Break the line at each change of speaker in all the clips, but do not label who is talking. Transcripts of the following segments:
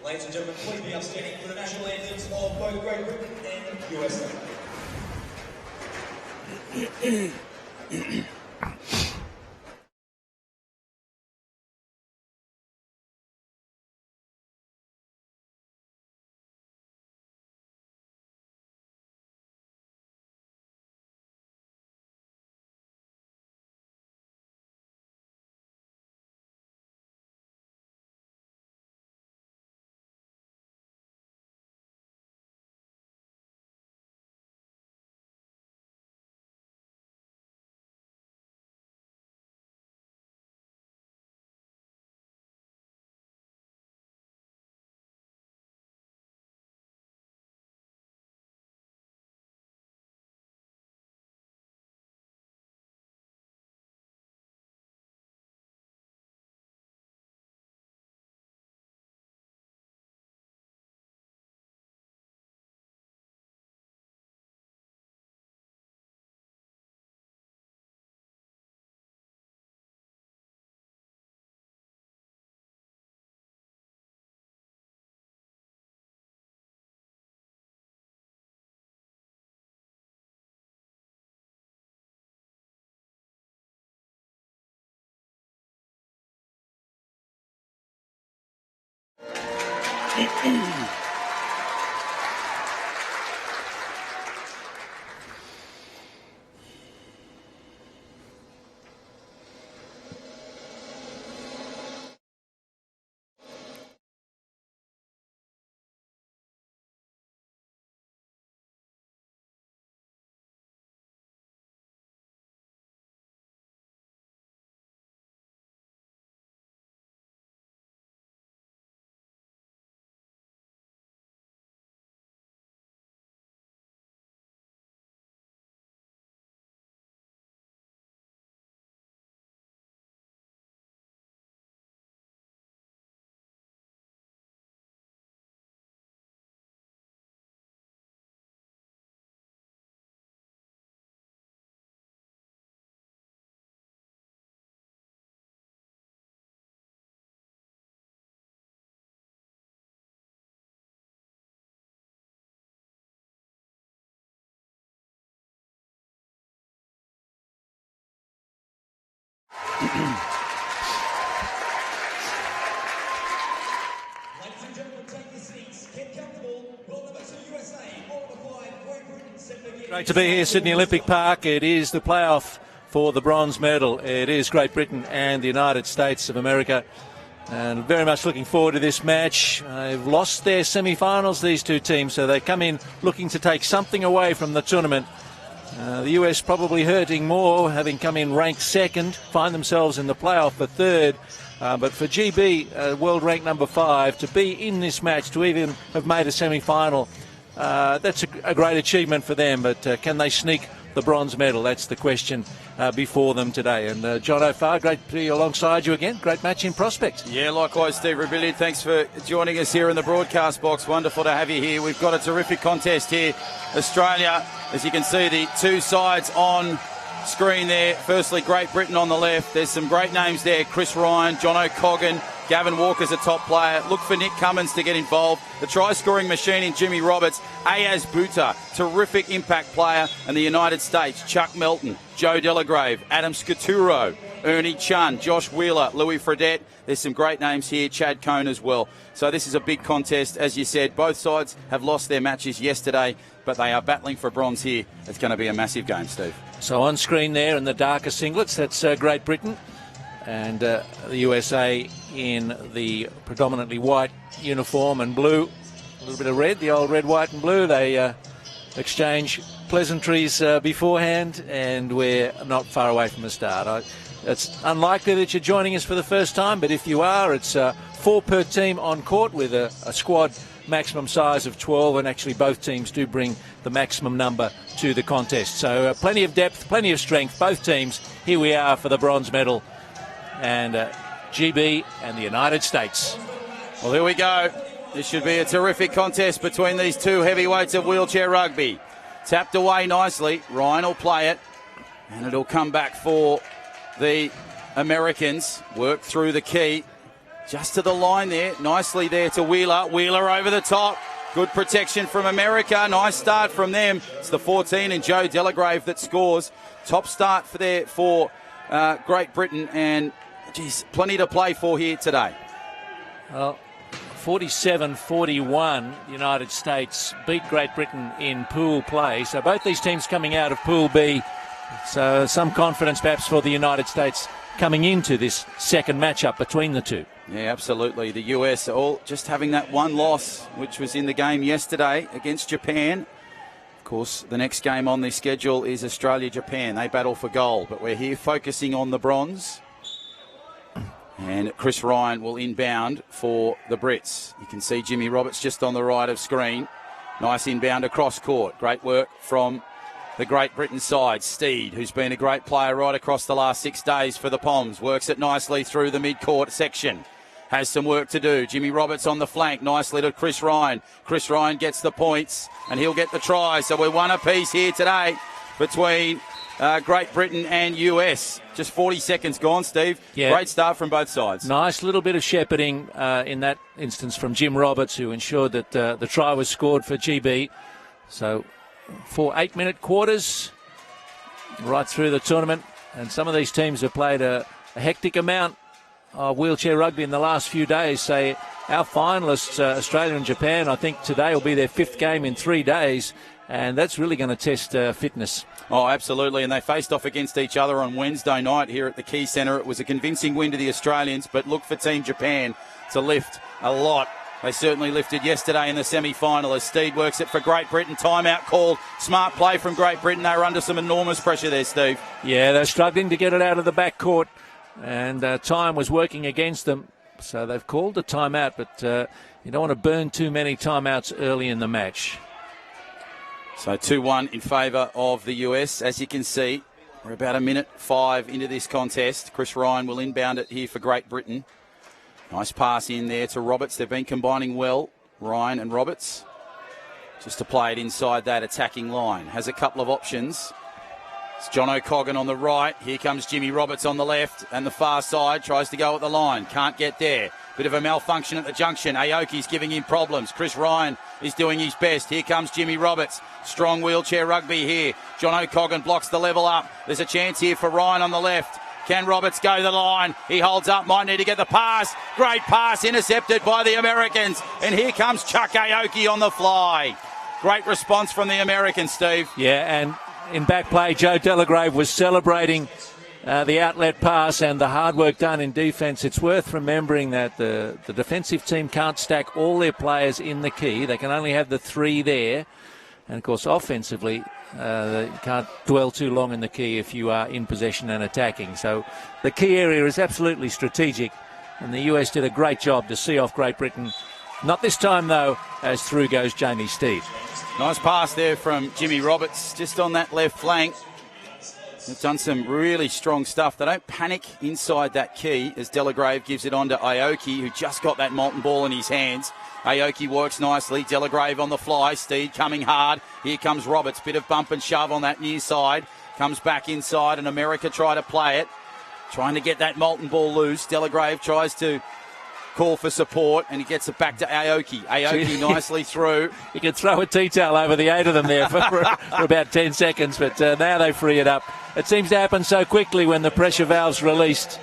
Ladies and gentlemen, please be outstanding for the national anthems of both Great Britain and USA. Ladies and gentlemen, take your seats. Get comfortable. Welcome to USA. All the five, Great Britain set begin.
Great to be here, Sydney Olympic Park. It is the playoff for the bronze medal. It is Great Britain and the United States of America. And very much looking forward to this match. They've lost their semi-finals, these two teams, so they come in looking to take something away from the tournament. The US probably hurting more, having come in ranked second, find themselves in the playoff for third. But for GB, world ranked number 5, to be in this match, to even have made a semi-final, that's a great achievement for them. But can they sneak the bronze medal? That's the question before them today. And John O'Farr, great to be alongside you again. Great match in prospect.
Yeah, likewise, Steve Rebellion. Thanks for joining us here in the broadcast box. Wonderful to have you here. We've got a terrific contest here. Australia, as you can see, the two sides on screen there. Firstly, Great Britain on the left. There's some great names there. Chris Ryan, John O'Coggan, Gavin Walker's a top player. Look for Nick Cummins to get involved. The try-scoring machine in Jimmy Roberts. Ayaz Buta, terrific impact player. And the United States, Chuck Melton, Joe Delagrave, Adam Scaturo, Ernie Chun, Josh Wheeler, Louis Fredette. There's some great names here, Chad Cone as well. So this is a big contest. As you said, both sides have lost their matches yesterday, but they are battling for bronze here. It's going to be a massive game, Steve.
So on screen there in the darker singlets, that's Great Britain. And the USA in the predominantly white uniform and blue. A little bit of red, the old red, white and blue. They exchange pleasantries beforehand, and we're not far away from the start. It's unlikely that you're joining us for the first time, but if you are, it's 4 per team on court with a squad maximum size of 12, and actually both teams do bring the maximum number to the contest. So plenty of depth, plenty of strength, both teams. Here we are for the bronze medal, and GB and the United States.
Well, here we go. This should be a terrific contest between these two heavyweights of wheelchair rugby. Tapped away nicely. Ryan will play it, and it'll come back for the Americans. Work through the key. Just to the line there. Nicely there to Wheeler. Wheeler over the top. Good protection from America. Nice start from them. It's the 14 and Joe Delagrave that scores. Top start for Great Britain, and geez, plenty to play for here today.
Well, 47-41, the United States beat Great Britain in pool play. So both these teams coming out of Pool B. So some confidence perhaps for the United States coming into this second matchup between the two.
Yeah, absolutely. The US all just having that one loss, which was in the game yesterday against Japan. Of course, the next game on the schedule is Australia-Japan. They battle for gold, but we're here focusing on the bronze. And Chris Ryan will inbound for the Brits. You can see Jimmy Roberts just on the right of screen. Nice inbound across court. Great work from the Great Britain side. Steed, who's been a great player right across the last 6 days for the Poms, works it nicely through the mid-court section. Has some work to do. Jimmy Roberts on the flank, nicely to Chris Ryan. Chris Ryan gets the points, and he'll get the try. So we're one apiece here today between Great Britain and US. Just 40 seconds gone, Steve.
Yeah.
Great start from both sides.
Nice little bit of shepherding in that instance from Jim Roberts, who ensured that the try was scored for GB. So 4 8-minute quarters right through the tournament, and some of these teams have played a hectic amount of wheelchair rugby in the last few days. Say our finalists, Australia and Japan, I think today will be their 5th game in 3 days, and that's really going to test fitness.
Oh, absolutely, and they faced off against each other on Wednesday night here at the Key Centre. It was a convincing win to the Australians, but look for Team Japan to lift a lot. They certainly lifted yesterday in the semi-final as Steed works it for Great Britain. Timeout called. Smart play from Great Britain. They were under some enormous pressure there, Steve.
Yeah, they're struggling to get it out of the back court, and time was working against them. So they've called a timeout, but you don't want to burn too many timeouts early in the match.
So 2-1 in favour of the US. As you can see, we're about 1:05 into this contest. Chris Ryan will inbound it here for Great Britain. Nice pass in there to Roberts. They've been combining well, Ryan and Roberts, just to play it inside that attacking line. Has a couple of options. It's John O'Coggan on the right. Here comes Jimmy Roberts on the left, and the far side tries to go at the line. Can't get there. Bit of a malfunction at the junction. Aoki's giving him problems. Chris Ryan is doing his best. Here comes Jimmy Roberts. Strong wheelchair rugby here. John O'Coggan blocks the level up. There's a chance here for Ryan on the left. Can Roberts go to the line? He holds up, might need to get the pass. Great pass, intercepted by the Americans. And here comes Chuck Aoki on the fly. Great response from the Americans, Steve.
Yeah, and in back play, Joe Delagrave was celebrating the outlet pass and the hard work done in defence. It's worth remembering that the defensive team can't stack all their players in the key. They can only have the 3 there. And, of course, offensively, you can't dwell too long in the key if you are in possession and attacking. So the key area is absolutely strategic, and the US did a great job to see off Great Britain. Not this time, though, as through goes Jamie Steed.
Nice pass there from Jimmy Roberts, just on that left flank. They've done some really strong stuff. They don't panic inside that key as Delagrave gives it on to Aoki, who just got that molten ball in his hands. Aoki works nicely. Delagrave on the fly. Steed coming hard. Here comes Roberts. Bit of bump and shove on that near side. Comes back inside, and America try to play it. Trying to get that molten ball loose. Delagrave tries to call for support, and he gets it back to Aoki. Aoki nicely through.
You could throw a tea towel over the 8 of them there for about 10 seconds, but now they free it up. It seems to happen so quickly when the pressure valve's released.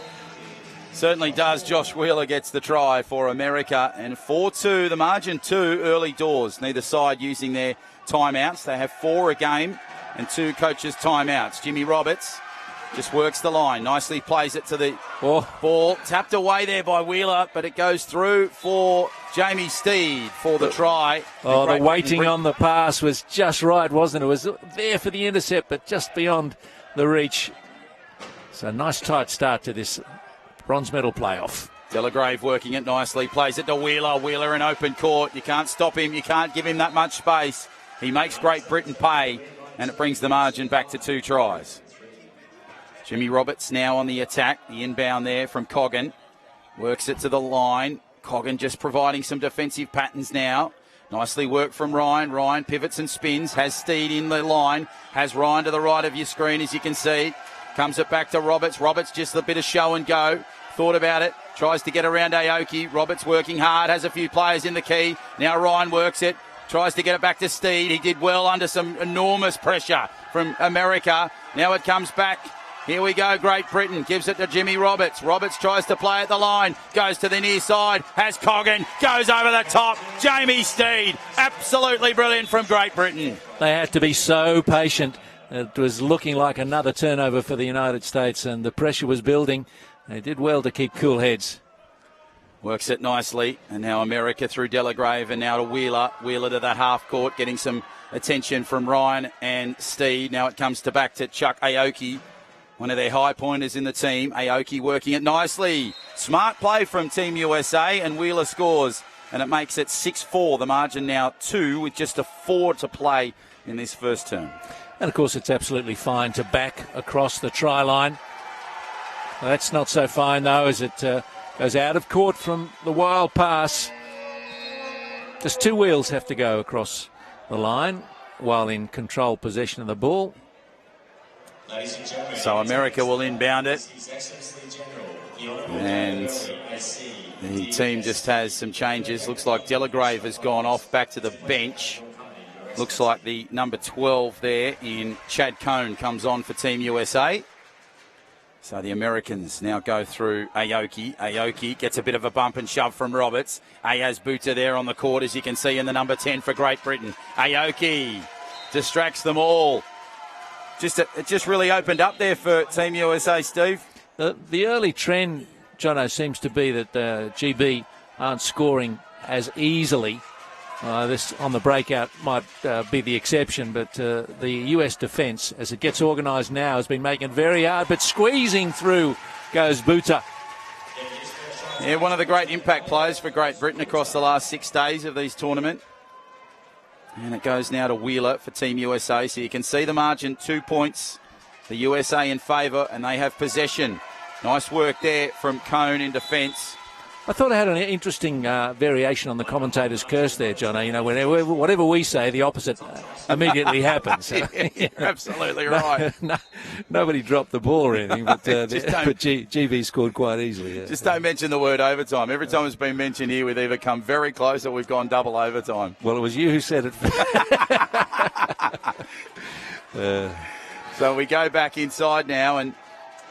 Certainly does. Josh Wheeler gets the try for America, and 4-2, the margin 2 early doors. Neither side using their timeouts. They have 4 a game and 2 coaches' timeouts. Jimmy Roberts just works the line. Nicely plays it to the ball. Tapped away there by Wheeler, but it goes through for Jamie Steed for the try.
Oh, the waiting on the pass was just right, wasn't it? It was there for the intercept, but just beyond the reach. So nice tight start to this bronze medal playoff.
Delagrave working it nicely. Plays it to Wheeler. Wheeler in open court. You can't stop him. You can't give him that much space. He makes Great Britain pay, and it brings the margin back to 2 tries. Jimmy Roberts now on the attack. The inbound there from Coggan. Works it to the line. Coggan just providing some defensive patterns now. Nicely worked from Ryan. Ryan pivots and spins. Has Steed in the line. Has Ryan to the right of your screen, as you can see. Comes it back to Roberts. Roberts just a bit of show and go. Thought about it. Tries to get around Aoki. Roberts working hard. Has a few players in the key. Now Ryan works it. Tries to get it back to Steed. He did well under some enormous pressure from America. Now it comes back. Here we go, Great Britain gives it to Jimmy Roberts. Roberts tries to play at the line, goes to the near side, has Coggan, goes over the top. Jamie Steed, absolutely brilliant from Great Britain.
They had to be so patient. It was looking like another turnover for the United States, and the pressure was building. They did well to keep cool heads.
Works it nicely, and now America through Delagrave, and now to Wheeler. Wheeler to that half court, getting some attention from Ryan and Steed. Now it comes back to Chuck Aoki, one of their high pointers in the team. Aoki working it nicely. Smart play from Team USA, and Wheeler scores, and it makes it 6-4. The margin now 2 with just a 4 to play in this first term.
And of course it's absolutely fine to back across the try line. That's not so fine though, as it goes out of court from the wild pass. Just 2 wheels have to go across the line while in control possession of the ball.
So America will inbound it, and the team just has some changes. Looks like Delagrave has gone off back to the bench. Looks like the number 12 there in Chad Cone comes on for Team USA. So the Americans now go through Aoki. Aoki gets a bit of a bump and shove from Roberts. Ayaz Buta there on the court, as you can see, in the number 10 for Great Britain. Aoki distracts them all. It just really opened up there for Team USA, Steve.
The early trend, Jono, seems to be that GB aren't scoring as easily. This on the breakout might be the exception, but the US defence, as it gets organised now, has been making it very hard, but squeezing through goes Buta.
Yeah, one of the great impact players for Great Britain across the last 6 days of these tournament. And it goes now to Wheeler for Team USA. So you can see the margin, 2 points. The USA in favour, and they have possession. Nice work there from Cone in defence.
I thought I had an interesting variation on the commentator's curse there, Jono. You know, whatever we say, the opposite immediately happens.
You're absolutely right.
Nobody dropped the ball or anything, but GB scored quite easily. Yeah.
Just don't mention the word overtime. Every time it's been mentioned here, we've either come very close or we've gone double overtime.
Well, it was you who said it.
So we go back inside now, and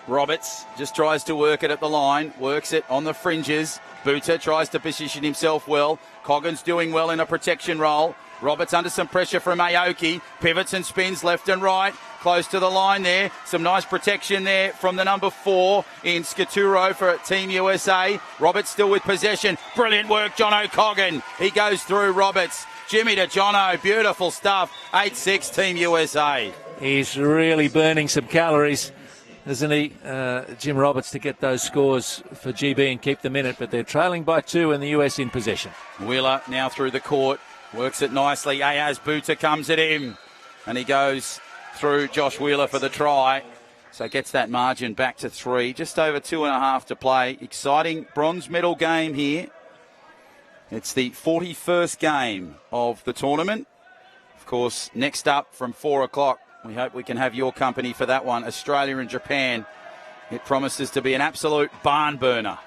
Roberts just tries to work it at the line, works it on the fringes. Buta tries to position himself well. Coggan's doing well in a protection role. Roberts under some pressure from Aoki. Pivots and spins left and right. Close to the line there. Some nice protection there from the number 4 in Scaturo for Team USA. Roberts still with possession. Brilliant work, Jono Coggan. He goes through Roberts. Jimmy to Jono. Beautiful stuff. 8-6 Team USA.
He's really burning some calories, isn't he, Jim Roberts, to get those scores for GB and keep them in it, but they're trailing by 2 and the US in possession.
Wheeler now through the court, works it nicely. Ayaz Buta comes at him, and he goes through Josh Wheeler for the try. So gets that margin back to 3, just over 2.5 to play. Exciting bronze medal game here. It's the 41st game of the tournament. Of course, next up from 4 o'clock, we hope we can have your company for that one. Australia and Japan. It promises to be an absolute barn burner.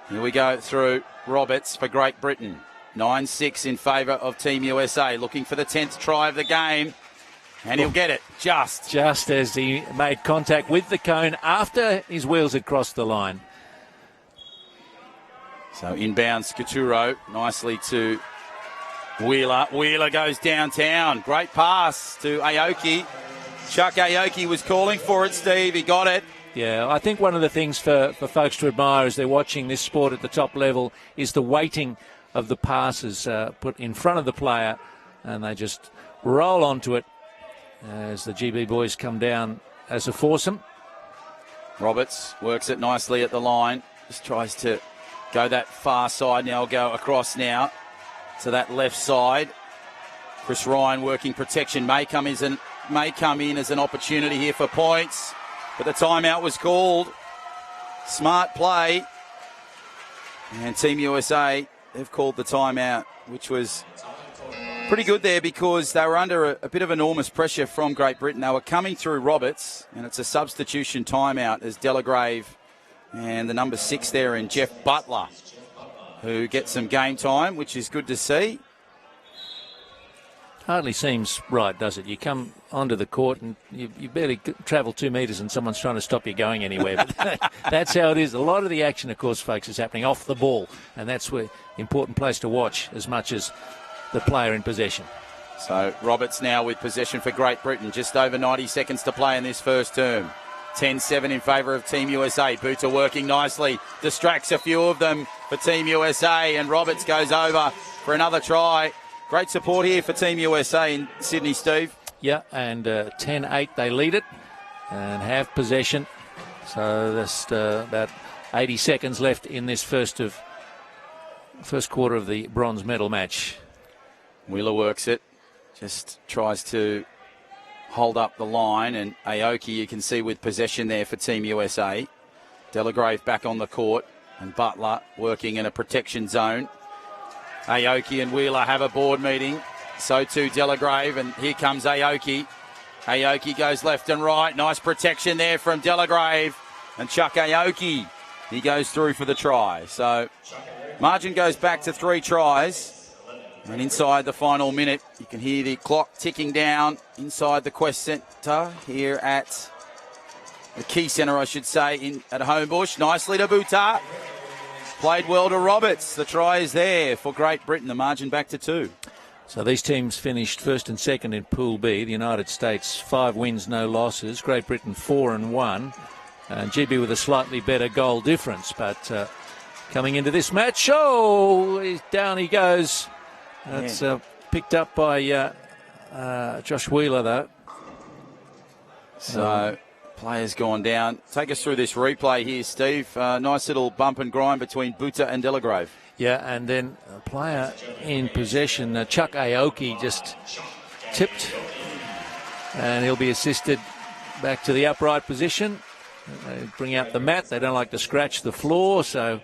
Here we go through Roberts for Great Britain. 9-6 in favour of Team USA. Looking for the 10th try of the game. And he'll get it just
as he made contact with the cone after his wheels had crossed the line.
So inbound Scaturo nicely to Wheeler. Wheeler goes downtown. Great pass to Aoki. Chuck Aoki was calling for it, Steve. He got it.
Yeah, I think one of the things for folks to admire as they're watching this sport at the top level is the weighting of the passes put in front of the player, and they just roll onto it as the GB boys come down as a foursome.
Roberts works it nicely at the line. Just tries to go that far side. Now he'll go across now to that left side. Chris Ryan working protection. May come in as an opportunity here for points. But the timeout was called. Smart play. And Team USA, they've called the timeout, which was pretty good there because they were under a bit of enormous pressure from Great Britain. They were coming through Roberts, and it's a substitution timeout as Delagrave and the number 6 there in Jeff Butler, who gets some game time, which is good to see.
Hardly seems right, does it? You come onto the court and you barely travel 2 metres and someone's trying to stop you going anywhere. But that's how it is. A lot of the action, of course, folks, is happening off the ball, and that's where important place to watch as much as the player in possession.
So Roberts now with possession for Great Britain. Just over 90 seconds to play in this first term. 10-7 in favour of Team USA. Booter working nicely. Distracts a few of them for Team USA, and Roberts goes over for another try. Great support here for Team USA in Sydney, Steve.
Yeah, and 10-8 they lead it and have possession. So there's about 80 seconds left in this first quarter of the bronze medal match.
Wheeler works it. Just tries to hold up the line, and Aoki you can see with possession there for Team USA. Delagrave back on the court, and Butler working in a protection zone. Aoki and Wheeler have a board meeting. So too Delagrave, and here comes Aoki. Aoki goes left and right. Nice protection there from Delagrave. And Chuck Aoki, he goes through for the try. So margin goes back to 3 tries. And inside the final minute, you can hear the clock ticking down inside the Quest Centre here at the Key Centre, I should say, at Homebush. Nicely to Buttar. Played well to Roberts. The try is there for Great Britain. The margin back to 2.
So these teams finished first and second in Pool B. The United States 5 wins, no losses. Great Britain 4-1. And GB with a slightly better goal difference. But coming into this match, down he goes. That's picked up by Josh Wheeler, though.
So players gone down. Take us through this replay here, Steve. Nice little bump and grind between Buta and Delagrave.
Yeah, and then a player in possession, Chuck Aoki, just tipped, and he'll be assisted back to the upright position. They bring out the mat. They don't like to scratch the floor, so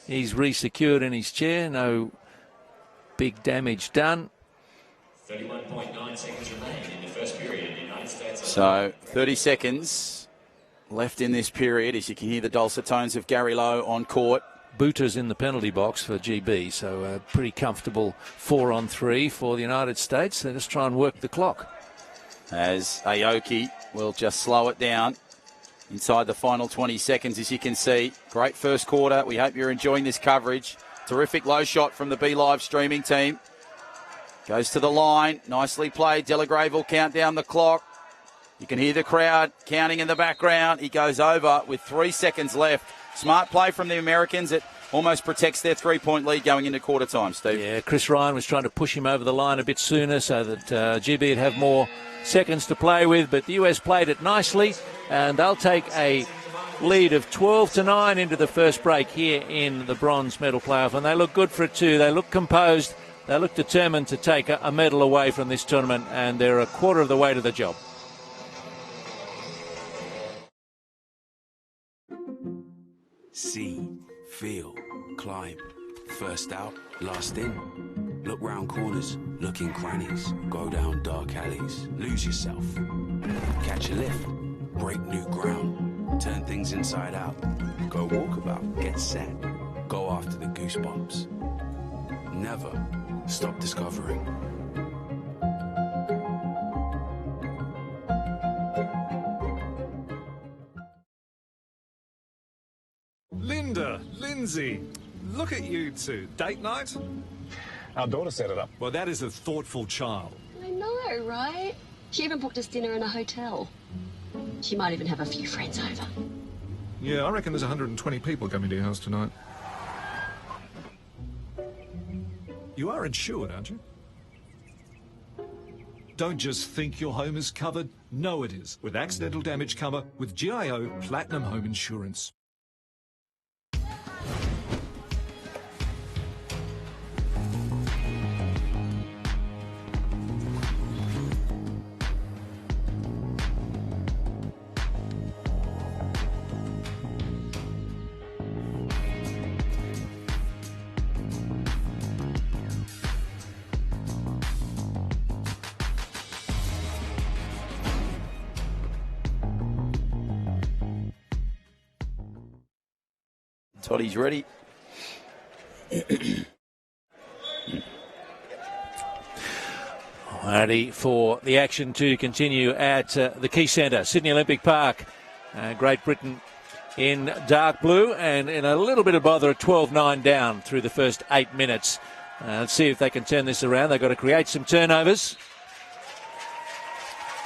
he's re-secured in his chair. No big damage done.
31.9 seconds remaining in the first period. United States.
So 30 seconds left in this period, as you can hear the dulcet tones of Gary Lowe on court.
Booter's in the penalty box for GB, so a pretty comfortable 4-on-3 for the United States. They just try and work the clock.
As Aoki will just slow it down inside the final 20 seconds, as you can see. Great first quarter. We hope you're enjoying this coverage. Terrific low shot from the B Live streaming team. Goes to the line. Nicely played. Delagrave will count down the clock. You can hear the crowd counting in the background. He goes over with 3 seconds left. Smart play from the Americans. It almost protects their 3-point lead going into quarter time, Steve.
Yeah, Chris Ryan was trying to push him over the line a bit sooner so that GB would have more seconds to play with, but the US played it nicely, and they'll take a lead of 12-9 into the first break here in the bronze medal playoff, and they look good for it too. They look composed. They look determined to take a medal away from this tournament, and they're a quarter of the way to the job.
See, feel, climb. First out, last in. Look round corners, look in crannies. Go down dark alleys, lose yourself. Catch a lift, break new ground. Turn things inside out. Go walkabout, get set. Go after the goosebumps. Never stop discovering.
Linda, Lindsay, look at you two. Date night?
Our daughter set it up.
Well, that is a thoughtful child.
I know, right? She even booked us dinner in a hotel. She might even have a few friends over.
Yeah, I reckon there's 120 people coming to your house tonight. You are insured, aren't you? Don't just think your home is covered. Know it is. With accidental damage cover with GIO Platinum Home Insurance.
Toddy's ready.
Ready for the action to continue at the Key Centre, Sydney Olympic Park. Great Britain in dark blue and in a little bit of bother at 12-9 down through the first 8 minutes. Let's see if they can turn this around. They've got to create some turnovers.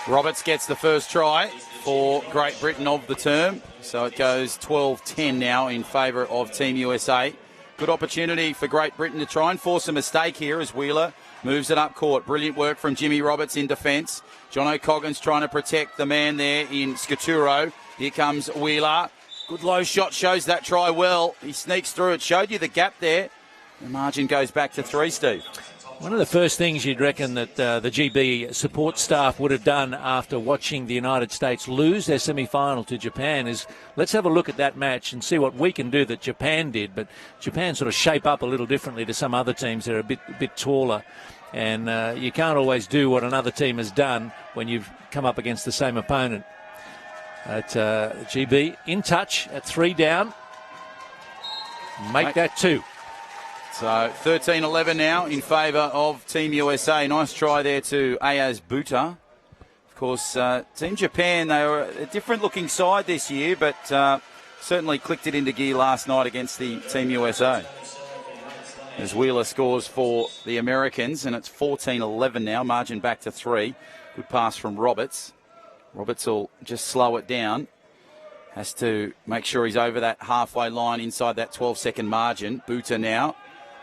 Roberts gets the first try for Great Britain of the term. So it goes 12-10 now in favour of Team USA. Good opportunity for Great Britain to try and force a mistake here as Wheeler moves it up court. Brilliant work from Jimmy Roberts in defence. John O'Coggin's trying to protect the man there in Scaturo. Here comes Wheeler. Good low shot, shows that try well. He sneaks through it, showed you the gap there. The margin goes back to 3, Steve.
One of the first things you'd reckon that the GB support staff would have done after watching the United States lose their semi-final to Japan is let's have a look at that match and see what we can do that Japan did. But Japan sort of shape up a little differently to some other teams. They're a bit taller. And you can't always do what another team has done when you've come up against the same opponent. But GB in touch at 3 down. Make that 2.
So 13-11 now in favour of Team USA. Nice try there to Ayaz Buta. Of course, Team Japan, they were a different looking side this year, but certainly clicked it into gear last night against the Team USA. As Wheeler scores for the Americans, and it's 14-11 now, margin back to 3. Good pass from Roberts. Roberts will just slow it down. Has to make sure he's over that halfway line inside that 12-second margin. Buta now.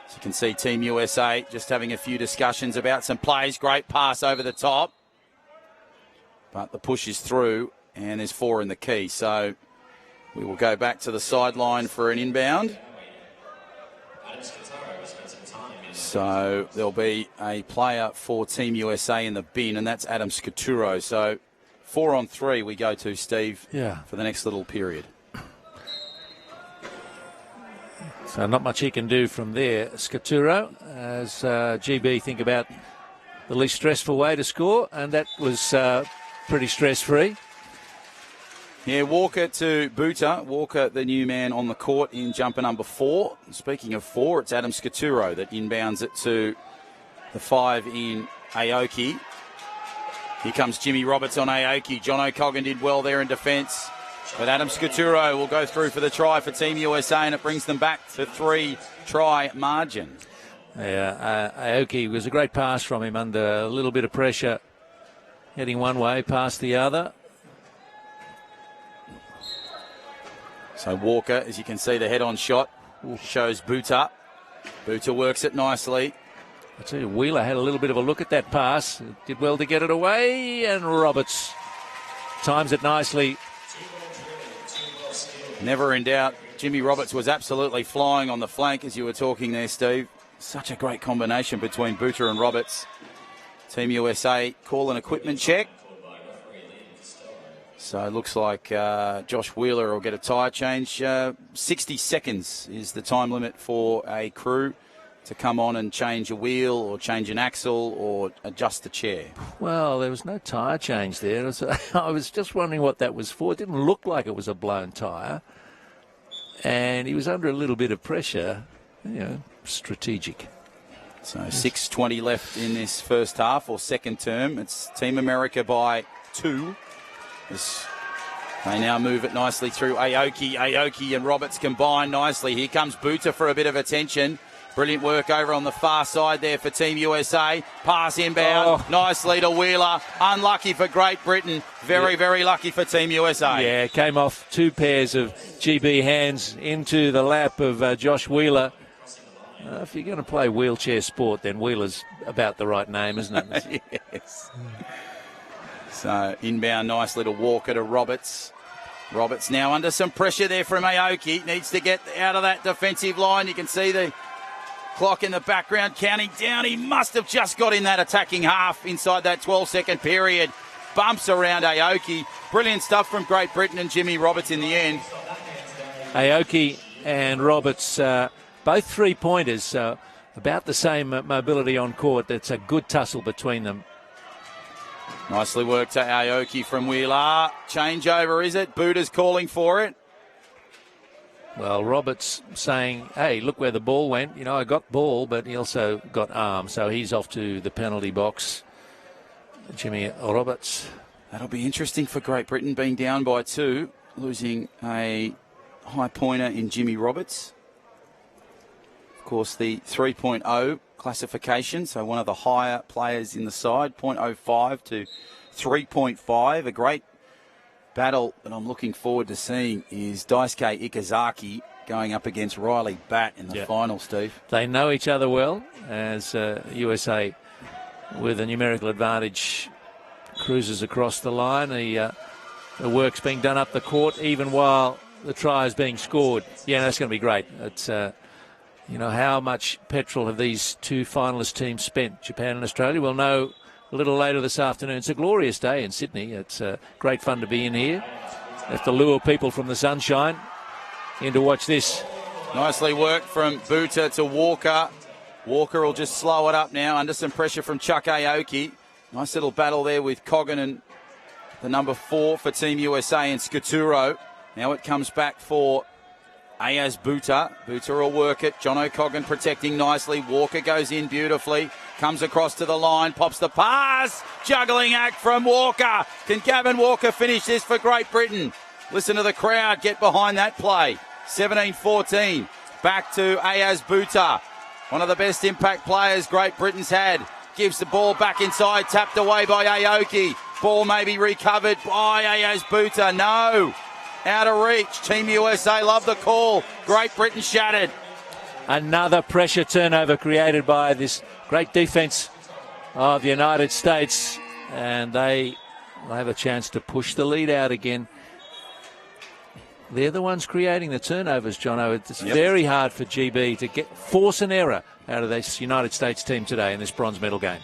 As you can see, Team USA just having a few discussions about some plays. Great pass over the top. But the push is through, and there's 4 in the key. So we will go back to the sideline for an inbound. So there'll be a player for Team USA in the bin, and that's Adam Scaturo. So 4 on 3 we go to, Steve, for the next little period.
So not much he can do from there, Scaturo, as GB think about the least stressful way to score, and that was pretty stress-free.
Yeah, Walker to Buta. Walker, the new man on the court in jumper number 4. Speaking of 4, it's Adam Scaturo that inbounds it to the 5 in Aoki. Here comes Jimmy Roberts on Aoki. John O'Coggin did well there in defence. But Adam Scaturo will go through for the try for Team USA, and it brings them back to 3-try margin.
Yeah, Aoki was a great pass from him under a little bit of pressure, heading one way, past the other.
So Walker, as you can see, the head-on shot shows Buta. Buta works it nicely.
I tell you, Wheeler had a little bit of a look at that pass. Did well to get it away, and Roberts times it nicely.
Never in doubt. Jimmy Roberts was absolutely flying on the flank as you were talking there, Steve. Such a great combination between Buta and Roberts. Team USA call an equipment check. So it looks like Josh Wheeler will get a tyre change. 60 seconds is the time limit for a crew to come on and change a wheel or change an axle or adjust the chair.
Well, there was no tyre change there. I was just wondering what that was for. It didn't look like it was a blown tyre. and he was under a little bit of pressure, strategic.
So 6:20 left in this first half, or second term. It's Team America by 2. They now move it nicely through Aoki. Aoki and Roberts combine nicely. Here comes Buta for a bit of attention. Brilliant work over on the far side there for Team USA. Pass inbound. Nicely to Wheeler. Unlucky for Great Britain. Very, very lucky for Team USA.
Yeah, came off 2 pairs of GB hands into the lap of Josh Wheeler. If you're going to play wheelchair sport, then Wheeler's about the right name, isn't it?
Yes. So inbound, nice little Walker to Roberts. Roberts now under some pressure there from Aoki. Needs to get out of that defensive line. You can see the clock in the background counting down. He must have just got in that attacking half inside that 12-second period. Bumps around Aoki. Brilliant stuff from Great Britain and Jimmy Roberts in the end.
Aoki and Roberts, both 3-pointers, so about the same mobility on court. It's a good tussle between them.
Nicely worked to Aoki from Wheeler. Changeover, is it? Buta's calling for it.
Well, Roberts saying, hey, look where the ball went. I got ball, but he also got arm. So he's off to the penalty box. Jimmy Roberts.
That'll be interesting for Great Britain, being down by 2, losing a high pointer in Jimmy Roberts. Of course, the 3.0 classification, so one of the higher players in the side, 0.05 to 3.5. A great battle that I'm looking forward to seeing is Daisuke Ikazaki going up against Riley Batt in the final, Steve.
They know each other well, as USA, with a numerical advantage, cruises across the line. The work's being done up the court, even while the try is being scored. Yeah, that's going to be great. It's how much petrol have these 2 finalist teams spent, Japan and Australia? We'll know a little later this afternoon. It's a glorious day in Sydney. It's great fun to be in here. Have to lure people from the sunshine in to watch this.
Nicely worked from Buta to Walker. Walker will just slow it up now under some pressure from Chuck Aoki. Nice little battle there with Coggan and the number 4 for Team USA and Scaturo. Now it comes back for Ayaz Buta. Buta will work it. John O'Coggan protecting nicely. Walker goes in beautifully. Comes across to the line. Pops the pass. Juggling act from Walker. Can Gavin Walker finish this for Great Britain? Listen to the crowd get behind that play. 17-14. Back to Ayaz Buta. One of the best impact players Great Britain's had. Gives the ball back inside. Tapped away by Aoki. Ball may be recovered by Ayaz Buta. No. Out of reach. Team USA love the call. Great Britain shattered.
Another pressure turnover created by this great defence of the United States. And they have a chance to push the lead out again. They're the ones creating the turnovers, Jono. It's very hard for GB to force an error out of this United States team today in this bronze medal game.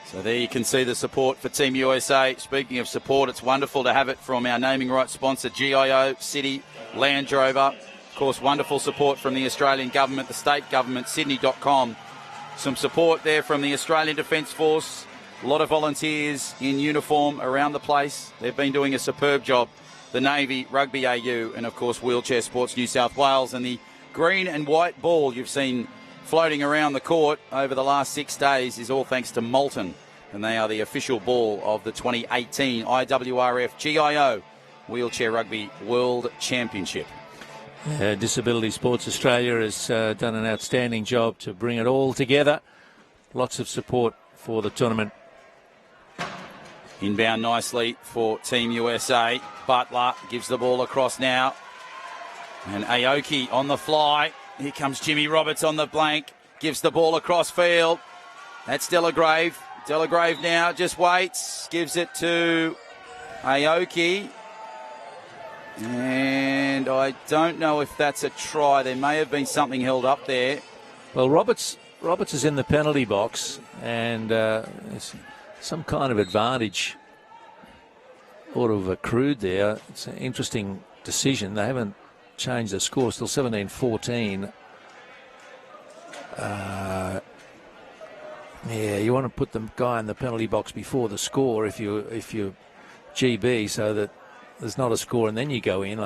So there you can see the support for Team USA. Speaking of support, it's wonderful to have it from our naming rights sponsor, GIO, City, Land Rover. Of course, wonderful support from the Australian government, the state government, Sydney.com. Some support there from the Australian Defence Force. A lot of volunteers in uniform around the place. They've been doing a superb job. The Navy, Rugby AU, and of course Wheelchair Sports New South Wales. And the green and white ball you've seen floating around the court over the last 6 days is all thanks to Moulton. And they are the official ball of the 2018 IWRF GIO Wheelchair Rugby World Championship.
Disability Sports Australia has done an outstanding job to bring it all together. Lots of support for the tournament.
Inbound nicely for Team USA. Butler gives the ball across now. And Aoki on the fly. Here comes Jimmy Roberts on the blank. Gives the ball across field. That's Delagrave. Delagrave now just waits. Gives it to Aoki. And I don't know if that's a try. There may have been something held up there.
Well, Roberts is in the penalty box, and there's some kind of advantage ought to have accrued there. It's an interesting decision. They haven't changed the score. Still 17-14. Yeah, you want to put the guy in the penalty box before the score if you're GB, so that there's not a score and then you go in,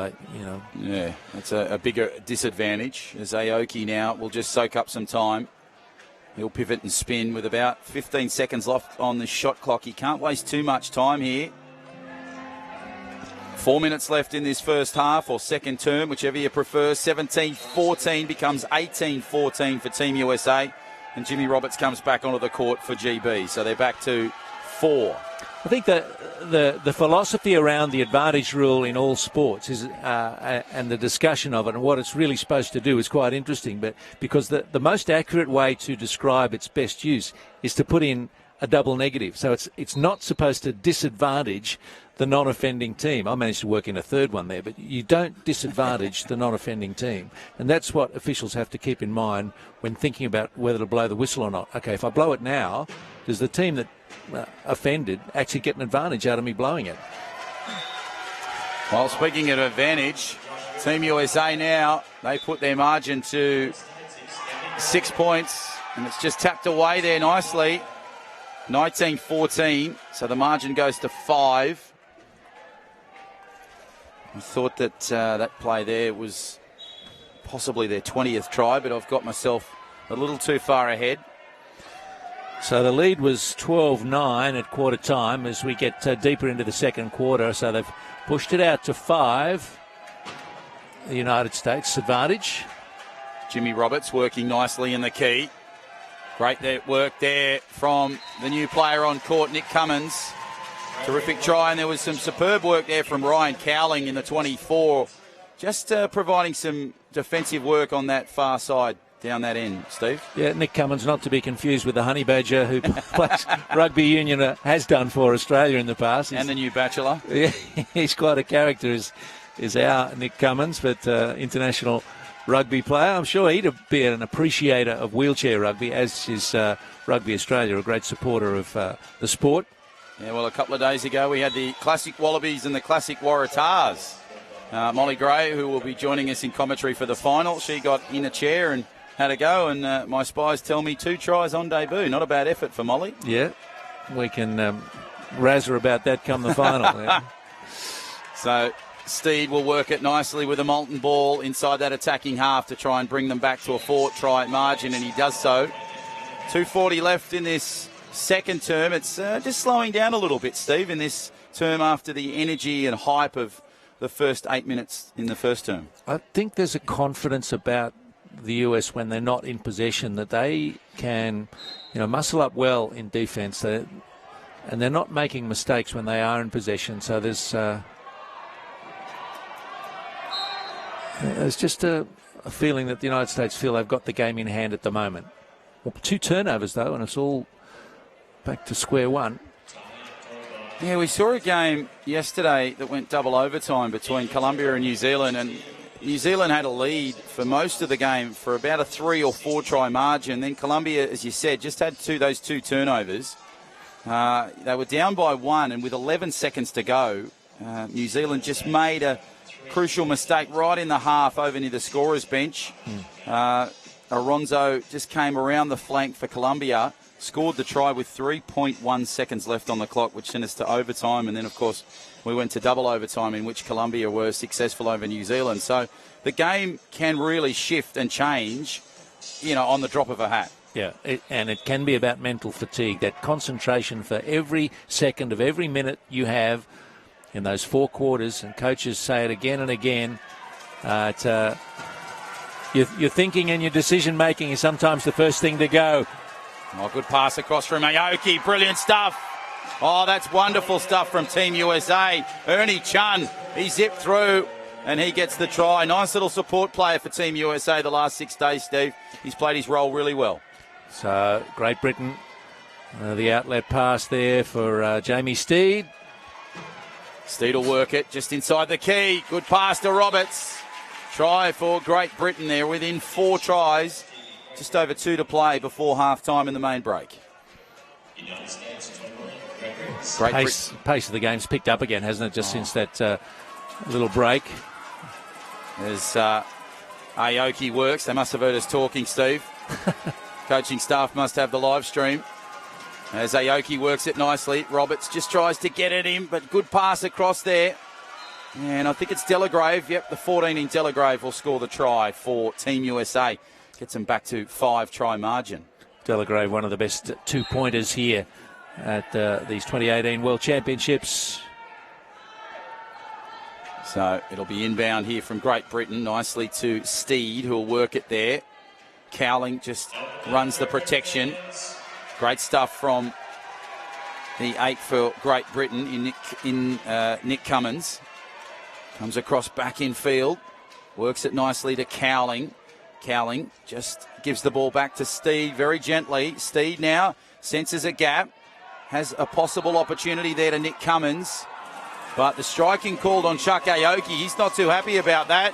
Yeah, that's a bigger disadvantage as Aoki now will just soak up some time. He'll pivot and spin with about 15 seconds left on the shot clock. He can't waste too much time here. 4 minutes left in this first half, or second term, whichever you prefer. 17-14 becomes 18-14 for Team USA. And Jimmy Roberts comes back onto the court for GB. So they're back to 4.
I think the philosophy around the advantage rule in all sports is, and the discussion of it and what it's really supposed to do is quite interesting. But because the most accurate way to describe its best use is to put in a double negative. So it's not supposed to disadvantage the non-offending team. I managed to work in a third one there, but you don't disadvantage the non-offending team. And that's what officials have to keep in mind when thinking about whether to blow the whistle or not. Okay, if I blow it now, does the team that offended actually get an advantage out of me blowing it?
Well, speaking of advantage, Team USA now, they put their margin to 6 points, and it's just tapped away there nicely. 19-14, so the margin goes to 5. I thought that that play there was possibly their 20th try, but I've got myself a little too far ahead.
So the lead was 12-9 at quarter time as we get deeper into the second quarter. So they've pushed it out to 5. The United States advantage.
Jimmy Roberts working nicely in the key. Great work there from the new player on court, Nick Cummins. Terrific try, and there was some superb work there from Ryan Cowling in the 24. Just providing some defensive work on that far side down that end, Steve.
Yeah, Nick Cummins, not to be confused with the Honey Badger who plays rugby union, has done for Australia in the past.
And the new Bachelor.
Yeah, he's quite a character, is our Nick Cummins, but international rugby player. I'm sure he'd be an appreciator of wheelchair rugby, as is Rugby Australia, a great supporter of the sport.
Yeah, well, a couple of days ago we had the Classic Wallabies and the Classic Waratahs. Molly Gray, who will be joining us in commentary for the final, she got in a chair and had a go, and my spies tell me 2 tries on debut. Not a bad effort for Molly.
Yeah, we can razz her about that come the final. Yeah.
So Steed will work it nicely with a molten ball inside that attacking half to try and bring them back to a 4-try margin, and he does so. 2:40 left in this second term. It's just slowing down a little bit, Steve, in this term after the energy and hype of the first 8 minutes in the first term.
I think there's a confidence about the US when they're not in possession that they can, muscle up well in defence, and they're not making mistakes when they are in possession. So there's just a feeling that the United States feel they've got the game in hand at the moment. Well, 2 turnovers though, and it's all back to square one.
Yeah, we saw a game yesterday that went double overtime between Colombia and New Zealand, and New Zealand had a lead for most of the game for about a 3 or 4 try margin. Then Colombia, as you said, just had those two turnovers. They were down by 1, and with 11 seconds to go, New Zealand just made a crucial mistake right in the half over near the scorer's bench. Alonso just came around the flank for Colombia, scored the try with 3.1 seconds left on the clock, which sent us to overtime. And then, of course, we went to double overtime, in which Colombia were successful over New Zealand. So the game can really shift and change, on the drop of a hat.
Yeah, and it can be about mental fatigue, that concentration for every second of every minute you have in those 4 quarters. And coaches say it again and again. Your thinking and your decision-making is sometimes the first thing to go.
Oh, good pass across from Aoki. Brilliant stuff. Oh, that's wonderful stuff from Team USA. Ernie Chun, he zipped through and he gets the try. Nice little support player for Team USA the last 6 days, Steve. He's played his role really well.
So, Great Britain, the outlet pass there for Jamie Steed.
Steed will work it just inside the key. Good pass to Roberts. Try for Great Britain there within 4 tries. Just over 2 to play before half-time in the main break.
Pace of the game's picked up again, hasn't it, just since that little break.
As Aoki works, they must have heard us talking, Steve. Coaching staff must have the live stream. As Aoki works it nicely, Roberts just tries to get at him, but good pass across there. And I think it's Delagrave. Yep, the 14 in Delagrave will score the try for Team USA. Gets them back to 5-try margin.
Delagrave, one of the best two-pointers here at these 2018 World Championships.
So it'll be inbound here from Great Britain, nicely to Steed, who'll work it there. Cowling just runs the protection. Great stuff from the 8 for Great Britain in Nick Cummins. Comes across back in field. Works it nicely to Cowling. Cowling just gives the ball back to Steed very gently. Steed now senses a gap. Has a possible opportunity there to Nick Cummins. But the striking called on Chuck Aoki. He's not too happy about that.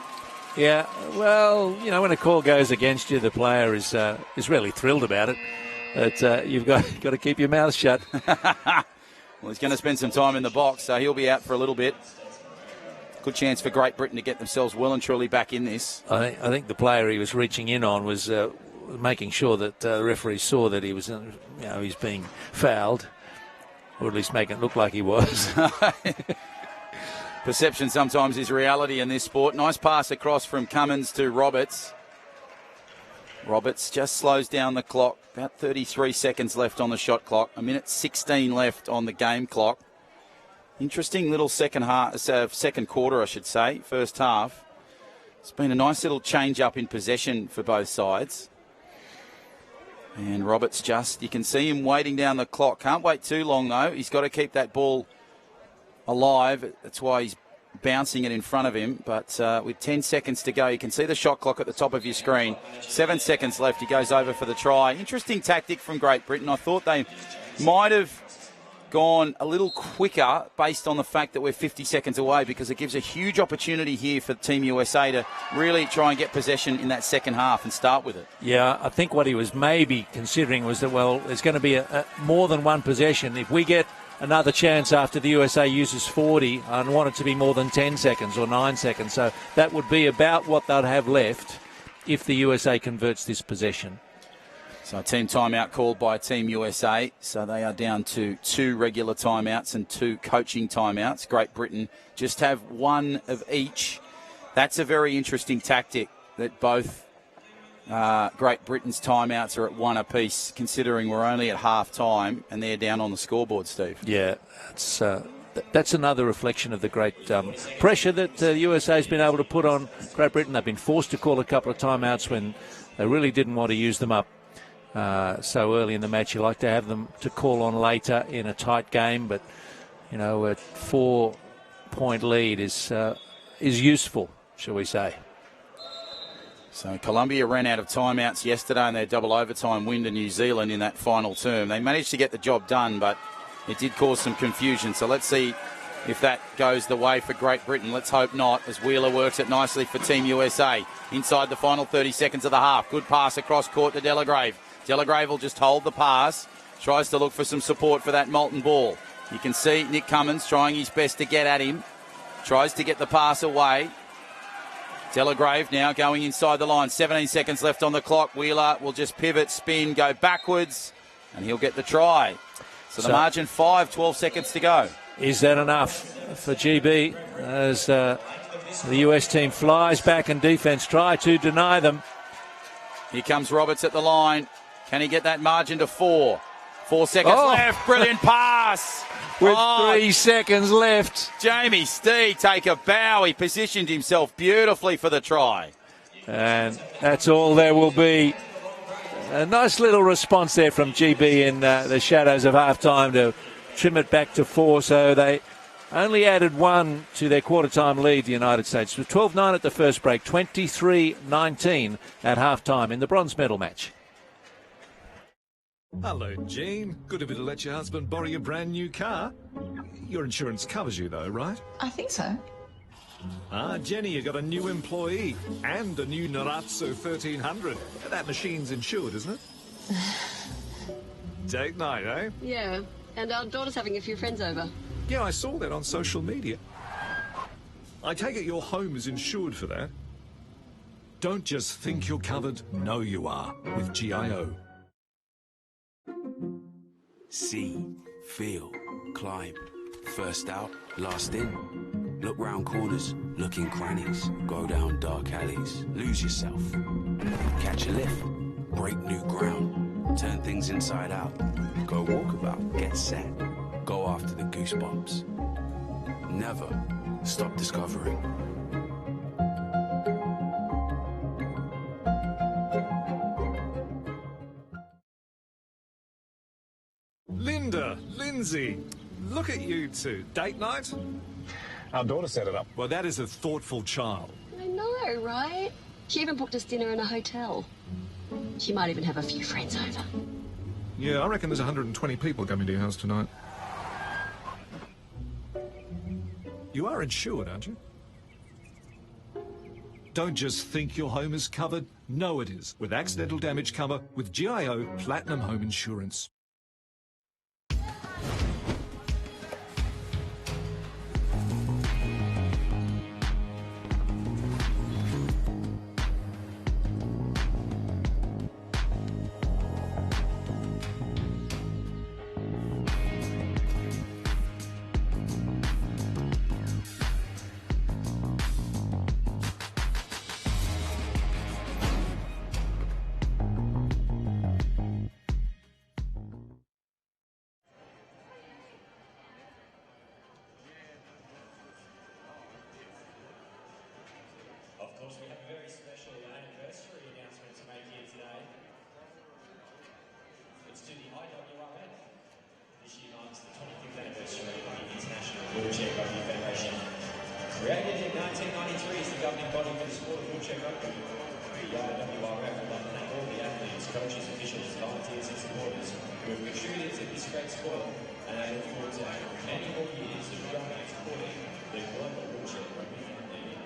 Yeah, well, you know, when a call goes against you, the player is really thrilled about it. But you've got to keep your mouth shut.
Well, he's going to spend some time in the box, so he'll be out for a little bit. Good chance for Great Britain to get themselves well and truly back in this.
I think the player he was reaching in on was making sure that the referee saw that he was, he's being fouled, or at least making it look like he was.
Perception sometimes is reality in this sport. Nice pass across from Cummins to Roberts. Roberts just slows down the clock. About 33 seconds left on the shot clock. 1:16 left on the game clock. Interesting little second quarter, I should say, first half. It's been a nice little change-up in possession for both sides. And Roberts you can see him waiting down the clock. Can't wait too long, though. He's got to keep that ball alive. That's why he's bouncing it in front of him. But with 10 seconds to go, you can see the shot clock at the top of your screen. 7 seconds left. He goes over for the try. Interesting tactic from Great Britain. I thought they might have gone a little quicker based on the fact that we're 50 seconds away, because it gives a huge opportunity here for Team USA to really try and get possession in that second half and start with it.
Yeah, I think what he was maybe considering was that, well, there's going to be more than one possession. If we get another chance after the USA uses 40, I want it to be more than 10 seconds or 9 seconds. So that would be about what they'd have left if the USA converts this possession.
So a team timeout called by Team USA. So they are down to 2 regular timeouts and 2 coaching timeouts. Great Britain just have one of each. That's a very interesting tactic, that both Great Britain's timeouts are at 1 apiece, considering we're only at half time and they're down on the scoreboard, Steve.
Yeah, that's another reflection of the great pressure that the USA has been able to put on Great Britain. They've been forced to call a couple of timeouts when they really didn't want to use them up so early in the match. You like to have them to call on later in a tight game, but a 4-point lead is useful, shall we say.
So Colombia ran out of timeouts yesterday in their double overtime win to New Zealand in that final term. They managed to get the job done, but it did cause some confusion. So let's see if that goes the way for Great Britain. Let's hope not, as Wheeler works it nicely for Team USA. Inside the final 30 seconds of the half. Good pass across court to Delagrave. Delagrave will just hold the pass. Tries to look for some support for that molten ball. You can see Nick Cummins trying his best to get at him. Tries to get the pass away. Delagrave now going inside the line. 17 seconds left on the clock. Wheeler will just pivot, spin, go backwards, and he'll get the try. So the margin 5, 12 seconds to go.
Is that enough for GB as the US team flies back and defence try to deny them?
Here comes Roberts at the line. Can he get that margin to 4? 4 seconds left. Brilliant pass.
With 3 seconds left.
Jamie Steed take a bow. He positioned himself beautifully for the try.
And that's all there will be. A nice little response there from GB in the shadows of half-time to trim it back to 4. So they only added 1 to their quarter-time lead, the United States. With 12-9 at the first break, 23-19 at half-time in the bronze medal match.
Hello, Jean. Good of you to let your husband borrow your brand new car. Your insurance covers you, though, right?
I think so.
Jenny, you got a new employee and a new Narazzo 1300. That machine's insured, isn't it? Date night, eh?
Yeah, and our daughter's having a few friends over.
Yeah, I saw that on social media. I take it your home is insured for that. Don't just think you're covered, know you are with GIO.
See, feel, climb. First out, last in. Look round corners, look in crannies, go down dark alleys, lose yourself. Catch a lift, break new ground, turn things inside out. Go walkabout, get set, go after the goosebumps. Never stop discovering.
Linda, Lindsay, look at you two. Date night?
Our daughter set it up.
Well, that is a thoughtful child.
I know, right? She even booked us dinner in a hotel. She might even have a few friends over.
Yeah, I reckon there's 120 people coming to your house tonight. You are insured, aren't you? Don't just think your home is covered. Know it is. With accidental damage cover with GIO Platinum Home Insurance.
Of course, we have a very special anniversary announcement to make here today. It's to the IWRF. This year marks the 25th anniversary of the International Wheelchair Rugby Federation. Created in 1993 as the governing body for the sport of wheelchair rugby, the IWRF would like to thank all the athletes, coaches, officials, volunteers and supporters who have contributed to this great sport, and I look forward to many more years of growing and supporting the global wheelchair rugby family.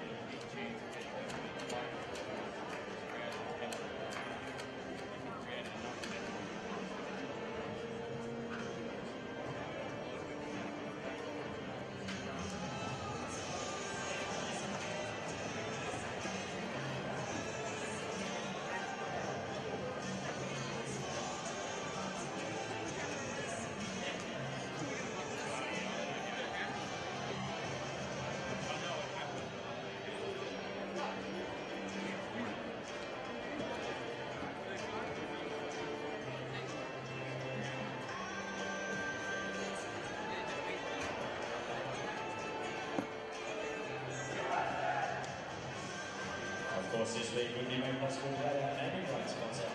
Of course, this league would be made possible without our naming rights sponsor.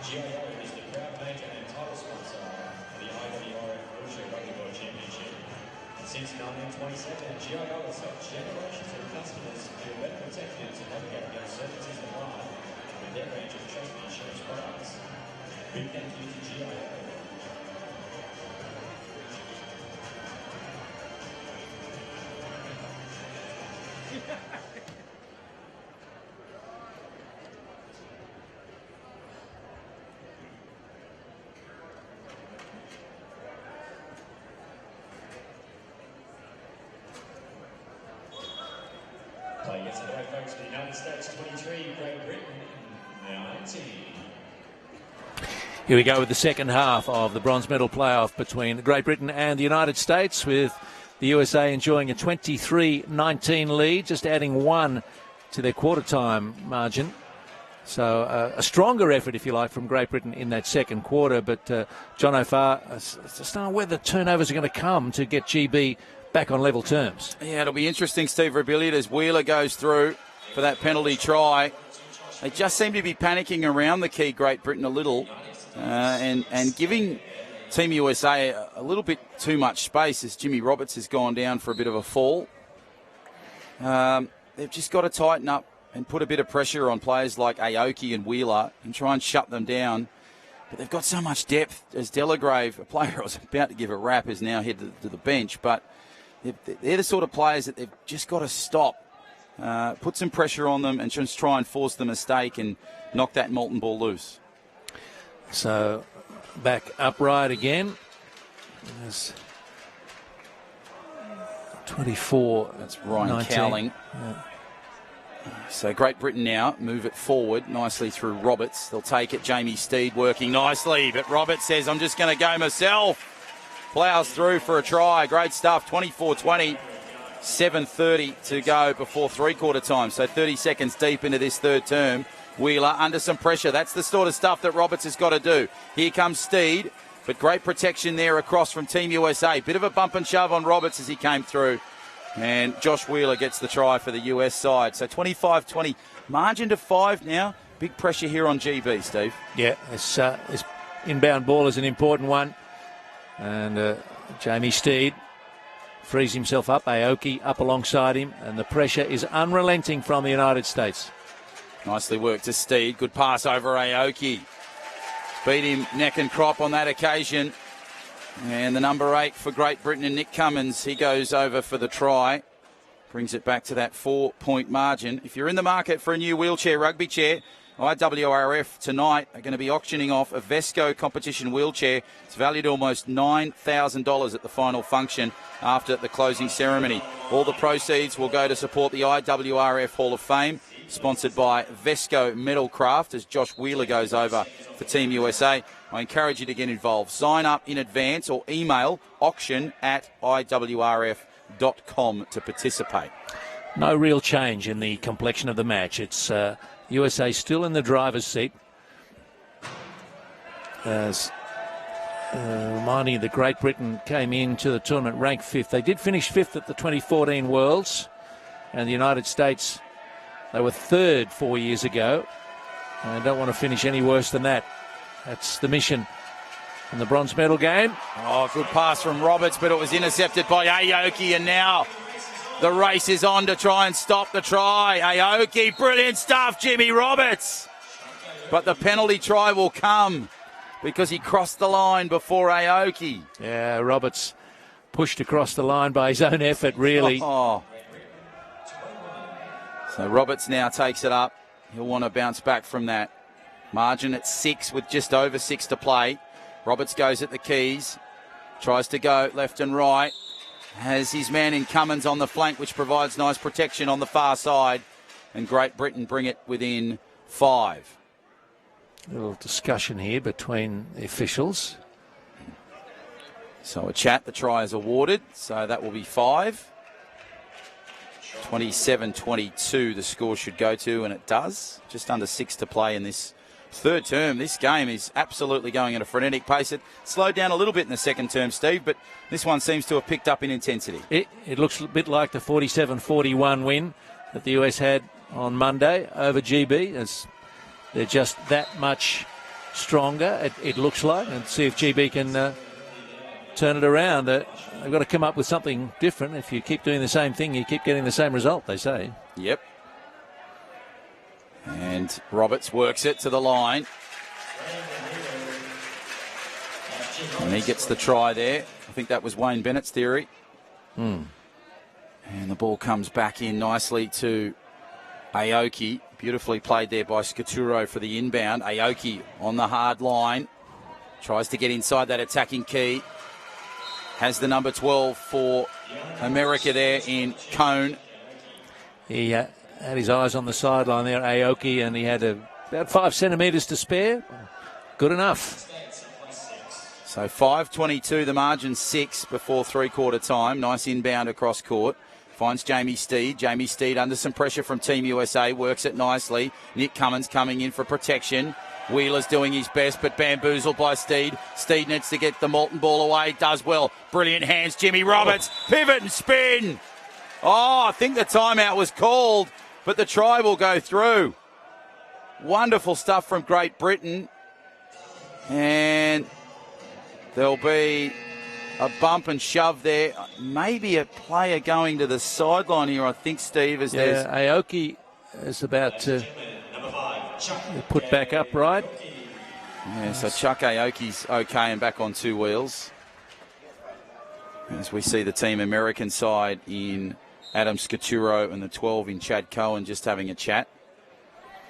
GIO is the proud major and title sponsor of the IWRF Wheelchair Rugby World Championship. Since 1927, GIO has helped generations of customers feel better protected to navigate the uncertainties of life with their range of trusted insurance products. Big thank you to GIO. Play gets underway, folks, for the United States 23, Great Britain 19.
Here we go with the second half of the bronze medal playoff between Great Britain and the United States, with the USA enjoying a 23-19 lead, just adding one to their quarter-time margin. So a stronger effort, if you like, from Great Britain in that second quarter. But John O'Farr, just don't know where the turnovers are going to come to get GB back on level terms.
Yeah, it'll be interesting, Steve Rebilliard, as Wheeler goes through for that penalty try. They just seem to be panicking around the key, Great Britain, a little, and giving Team USA a little bit too much space as Jimmy Roberts has gone down for a bit of a fall. They've just got to tighten up and put a bit of pressure on players like Aoki and Wheeler and try and shut them down. But they've got so much depth, as Delagrave, a player I was about to give a rap, is now headed to the bench. But they're the sort of players that they've just got to stop, put some pressure on them and just try and force the mistake and knock that Molten ball loose.
So back upright again. There's 24.
That's Ryan
19.
Cowling.
Yeah.
So Great Britain now move it forward nicely through Roberts. They'll take it. Jamie Steed working nicely, but Roberts says, I'm just going to go myself. plows through for a try. Great stuff. 24-20. 7:30 to go before three-quarter time. So 30 seconds deep into this third term. Wheeler under some pressure. That's the sort of stuff that Roberts has got to do. Here comes Steed, but great protection there across from Team USA. Bit of a bump and shove on Roberts as he came through. And Josh Wheeler gets the try for the US side. So 25-20. Margin to 5 now. Big pressure here on GB, Steve.
Yeah, this inbound ball is an important one. And Jamie Steed frees himself up. Aoki up alongside him. And the pressure is unrelenting from the United States.
Nicely worked to Steed. Good pass over Aoki. Beat him neck and crop on that occasion. And the number 8 for Great Britain and Nick Cummins, he goes over for the try. Brings it back to that 4-point margin. If you're in the market for a new wheelchair rugby chair, IWRF tonight are going to be auctioning off a Vesco competition wheelchair. It's valued almost $9,000 at the final function after the closing ceremony. All the proceeds will go to support the IWRF Hall of Fame, sponsored by Vesco Metalcraft, as Josh Wheeler goes over for Team USA. I encourage you to get involved. Sign up in advance or email auction@iwrf.com to participate.
No real change in the complexion of the match. It's USA still in the driver's seat. Reminding you that Great Britain came into the tournament ranked 5th. They did finish 5th at the 2014 Worlds, and the United States, they were 3rd 4 years ago. And I don't want to finish any worse than that. That's the mission in the bronze medal game.
Oh, good pass from Roberts, but it was intercepted by Aoki, and now the race is on to try and stop the try. Aoki, brilliant stuff, Jimmy Roberts. But the penalty try will come because he crossed the line before Aoki.
Yeah, Roberts pushed across the line by his own effort, really.
So Roberts now takes it up. He'll want to bounce back from that. Margin at 6 with just over 6 to play. Roberts goes at the keys. Tries to go left and right. Has his man in Cummins on the flank, which provides nice protection on the far side. And Great Britain bring it within 5.
A little discussion here between the officials.
So a chat, the try is awarded. So that will be 5. 27-22 the score should go to, and it does. Just under 6 to play in this third term. This game is absolutely going at a frenetic pace. It slowed down a little bit in the second term, Steve, but this one seems to have picked up in intensity.
It looks a bit like the 47-41 win that the US had on Monday over GB. They're just that much stronger, it looks like, and see if GB can turn it around. They've got to come up with something different. If you keep doing the same thing, you keep getting the same result, they say.
Yep. And Roberts works it to the line. And he gets the try there. I think that was Wayne Bennett's theory. And the ball comes back in nicely to Aoki. Beautifully played there by Scaturo for the inbound. Aoki on the hard line. Tries to get inside that attacking key. Has the number 12 for America there in Cone.
He had his eyes on the sideline there, Aoki, and he had about 5 centimetres to spare. Good enough.
So 5:22, the margin 6 before three-quarter time. Nice inbound across court. Finds Jamie Steed. Jamie Steed under some pressure from Team USA. Works it nicely. Nick Cummins coming in for protection. Wheeler's doing his best, but bamboozled by Steed. Steed needs to get the Moulton ball away. Does well. Brilliant hands, Jimmy Roberts. Pivot and spin. Oh, I think the timeout was called, but the try will go through. Wonderful stuff from Great Britain. And there'll be a bump and shove there. Maybe a player going to the sideline here, I think, Steve.
Aoki is about to put back upright.
Yeah, so Chuck Aoki's okay and back on 2 wheels. As we see the Team American side in Adam Scaturo and the 12 in Chad Cohen just having a chat.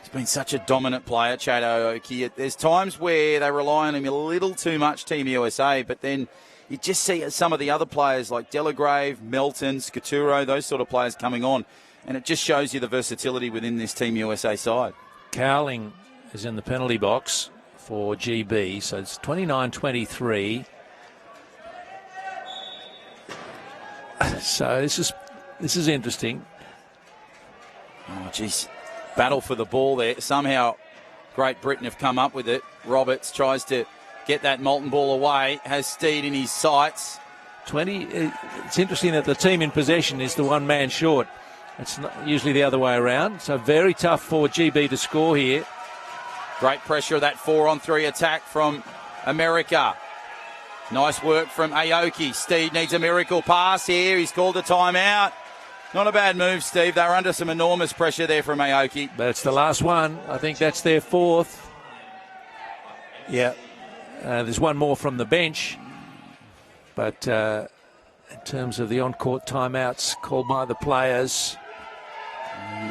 He's been such a dominant player, Chad Aoki. There's times where they rely on him a little too much, Team USA, but then you just see some of the other players like Delagrave, Melton, Scaturo, those sort of players coming on, and it just shows you the versatility within this Team USA side.
Cowling is in the penalty box for GB, so it's 29-23. So this is interesting.
Oh, geez. Battle for the ball there. Somehow Great Britain have come up with it. Roberts tries to get that Moulton ball away, has Steed in his sights.
20. It's interesting that the team in possession is the one man short. It's not usually the other way around. So very tough for GB to score here.
Great pressure of that 4-on-3 attack from America. Nice work from Aoki. Steed needs a miracle pass here. He's called a timeout. Not a bad move, Steve. They were under some enormous pressure there from Aoki.
That's the last one. I think that's their fourth. Yeah. There's one more from the bench. But in terms of the on-court timeouts called by the players,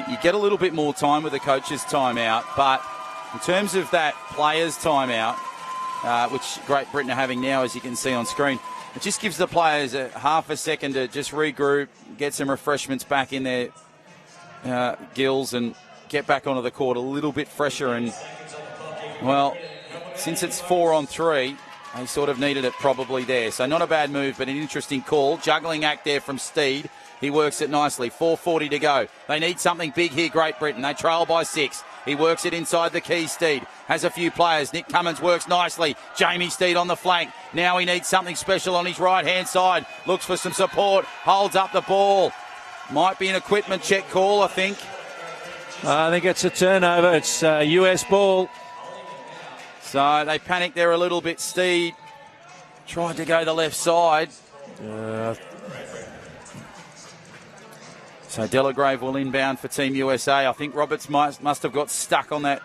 you get a little bit more time with the coach's timeout. But in terms of that player's timeout, which Great Britain are having now, as you can see on screen, it just gives the players a half a second to just regroup, get some refreshments back in their gills and get back onto the court a little bit fresher. And, well, since it's 4-on-3, they sort of needed it probably there. So not a bad move, but an interesting call. Juggling act there from Steed. He works it nicely. 4:40 to go. They need something big here, Great Britain. They trail by 6. He works it inside the key. Steed has a few players. Nick Cummins works nicely. Jamie Steed on the flank. Now he needs something special on his right-hand side. Looks for some support. Holds up the ball. Might be an equipment check call, I think.
I think it's a turnover. It's US ball.
So they panicked there a little bit. Steed tried to go the left side. So Delagrave will inbound for Team USA. I think Roberts must have got stuck on that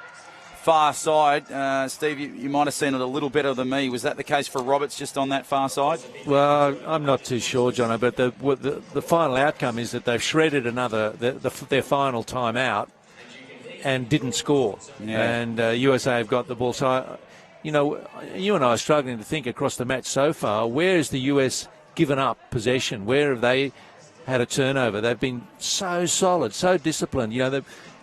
far side. Steve, you might have seen it a little better than me. Was that the case for Roberts just on that far side?
Well, I'm not too sure, Jono, but the final outcome is that they've shredded their final time out and didn't score. Yeah. And USA have got the ball. So, you and I are struggling to think across the match so far, where has the US given up possession? Where have they had a turnover? They've been so solid, so disciplined.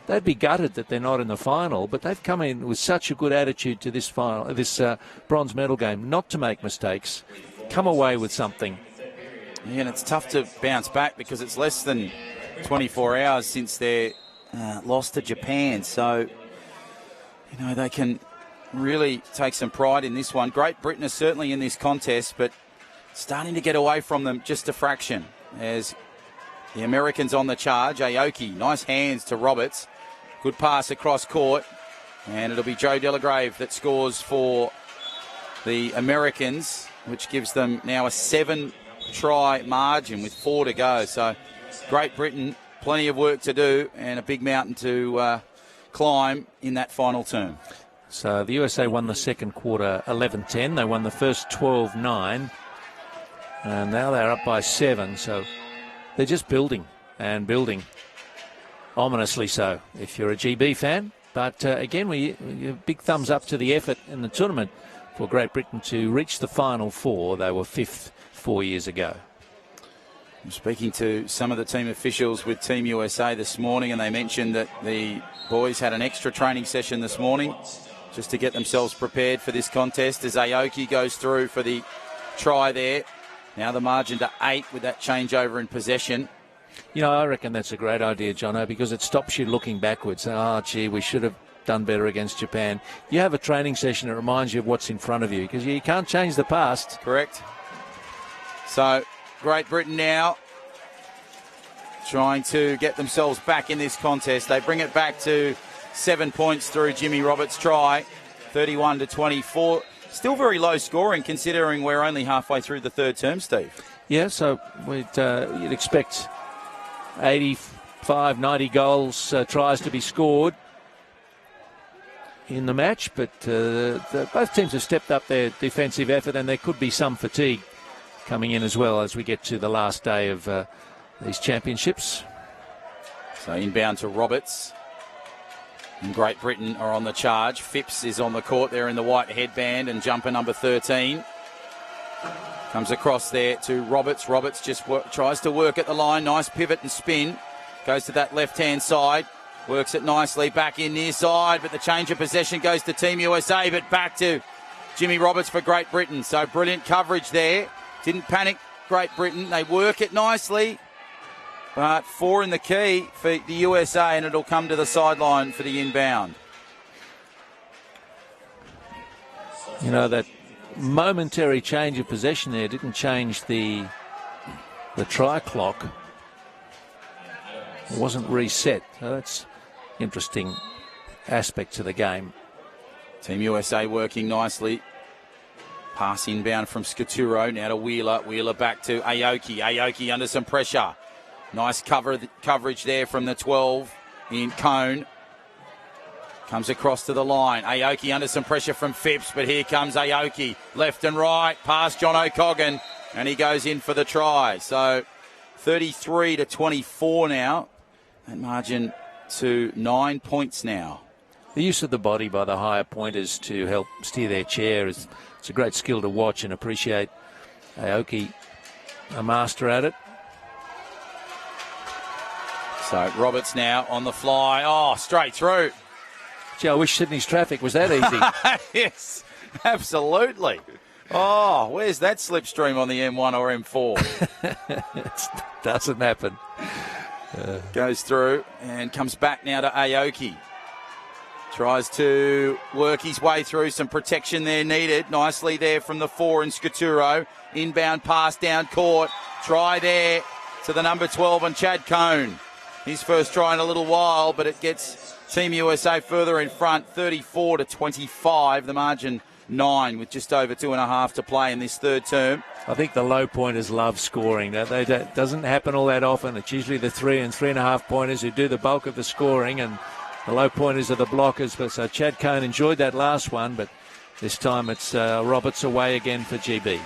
They'd be gutted that they're not in the final, but they've come in with such a good attitude to this bronze medal game, not to make mistakes, come away with something.
Yeah, and it's tough to bounce back because it's less than 24 hours since their lost to Japan. So, they can really take some pride in this one. Great Britain is certainly in this contest, but starting to get away from them just a fraction as the Americans on the charge. Aoki, nice hands to Roberts. Good pass across court. And it'll be Joe Delagrave that scores for the Americans, which gives them now a 7-try margin with 4 to go. So Great Britain, plenty of work to do and a big mountain to climb in that final term.
So the USA won the second quarter 11-10. They won the first 12-9. And now they're up by 7. So they're just building and building. Ominously so, if you're a GB fan. But again, we big thumbs up to the effort in the tournament for Great Britain to reach the Final Four. They were 5th 4 years ago.
I'm speaking to some of the team officials with Team USA this morning, and they mentioned that the boys had an extra training session this morning just to get themselves prepared for this contest as Aoki goes through for the try there. Now the margin to 8 with that changeover in possession.
I reckon that's a great idea, Jono, because it stops you looking backwards. Oh, gee, we should have done better against Japan. You have a training session that reminds you of what's in front of you because you can't change the past.
Correct. So Great Britain now trying to get themselves back in this contest. They bring it back to 7 points through Jimmy Roberts' try, 31-24. Still very low scoring considering we're only halfway through the third term, Steve.
Yeah, so you'd expect 85, 90 goals, tries to be scored in the match, but both teams have stepped up their defensive effort and there could be some fatigue coming in as well as we get to the last day of these championships.
So inbound to Roberts. And Great Britain are on the charge. Phipps is on the court there in the white headband and jumper number 13. Comes across there to Roberts. Roberts just tries to work at the line. Nice pivot and spin. Goes to that left-hand side. Works it nicely back in near side, but the change of possession goes to Team USA, but back to Jimmy Roberts for Great Britain. So brilliant coverage there. Didn't panic Great Britain. They work it nicely. But 4 in the key for the USA, and it'll come to the sideline for the inbound.
You know, that momentary change of possession there didn't change the try clock. It wasn't reset. So that's interesting aspect to the game.
Team USA working nicely. Pass inbound from Scaturo, now to Wheeler. Wheeler back to Aoki. Aoki under some pressure. Nice coverage there from the 12 in Cone. Comes across to the line. Aoki under some pressure from Phipps, but here comes Aoki. Left and right, past John O'Coggan, and he goes in for the try. So 33-24 now. That margin to 9 points now.
The use of the body by the higher pointers to help steer their chair it's a great skill to watch and appreciate. Aoki, a master at it.
So Roberts now on the fly. Oh, straight through.
Gee, I wish Sydney's traffic was that easy.
Yes, absolutely. Oh, where's that slipstream on the M1 or M4?
It doesn't happen.
Goes through and comes back now to Aoki. Tries to work his way through. Some protection there needed. Nicely there from the 4 in Scaturo. Inbound pass down court. Try there to the number 12 on Chad Cone. His first try in a little while, but it gets Team USA further in front. 34-25. The margin 9 with just over 2.5 to play in this third term.
I think the low pointers love scoring. That doesn't happen all that often. It's usually the 3 and 3.5 pointers who do the bulk of the scoring, and the low pointers are the blockers. But so Chad Cone enjoyed that last one, but this time it's Roberts away again for GB.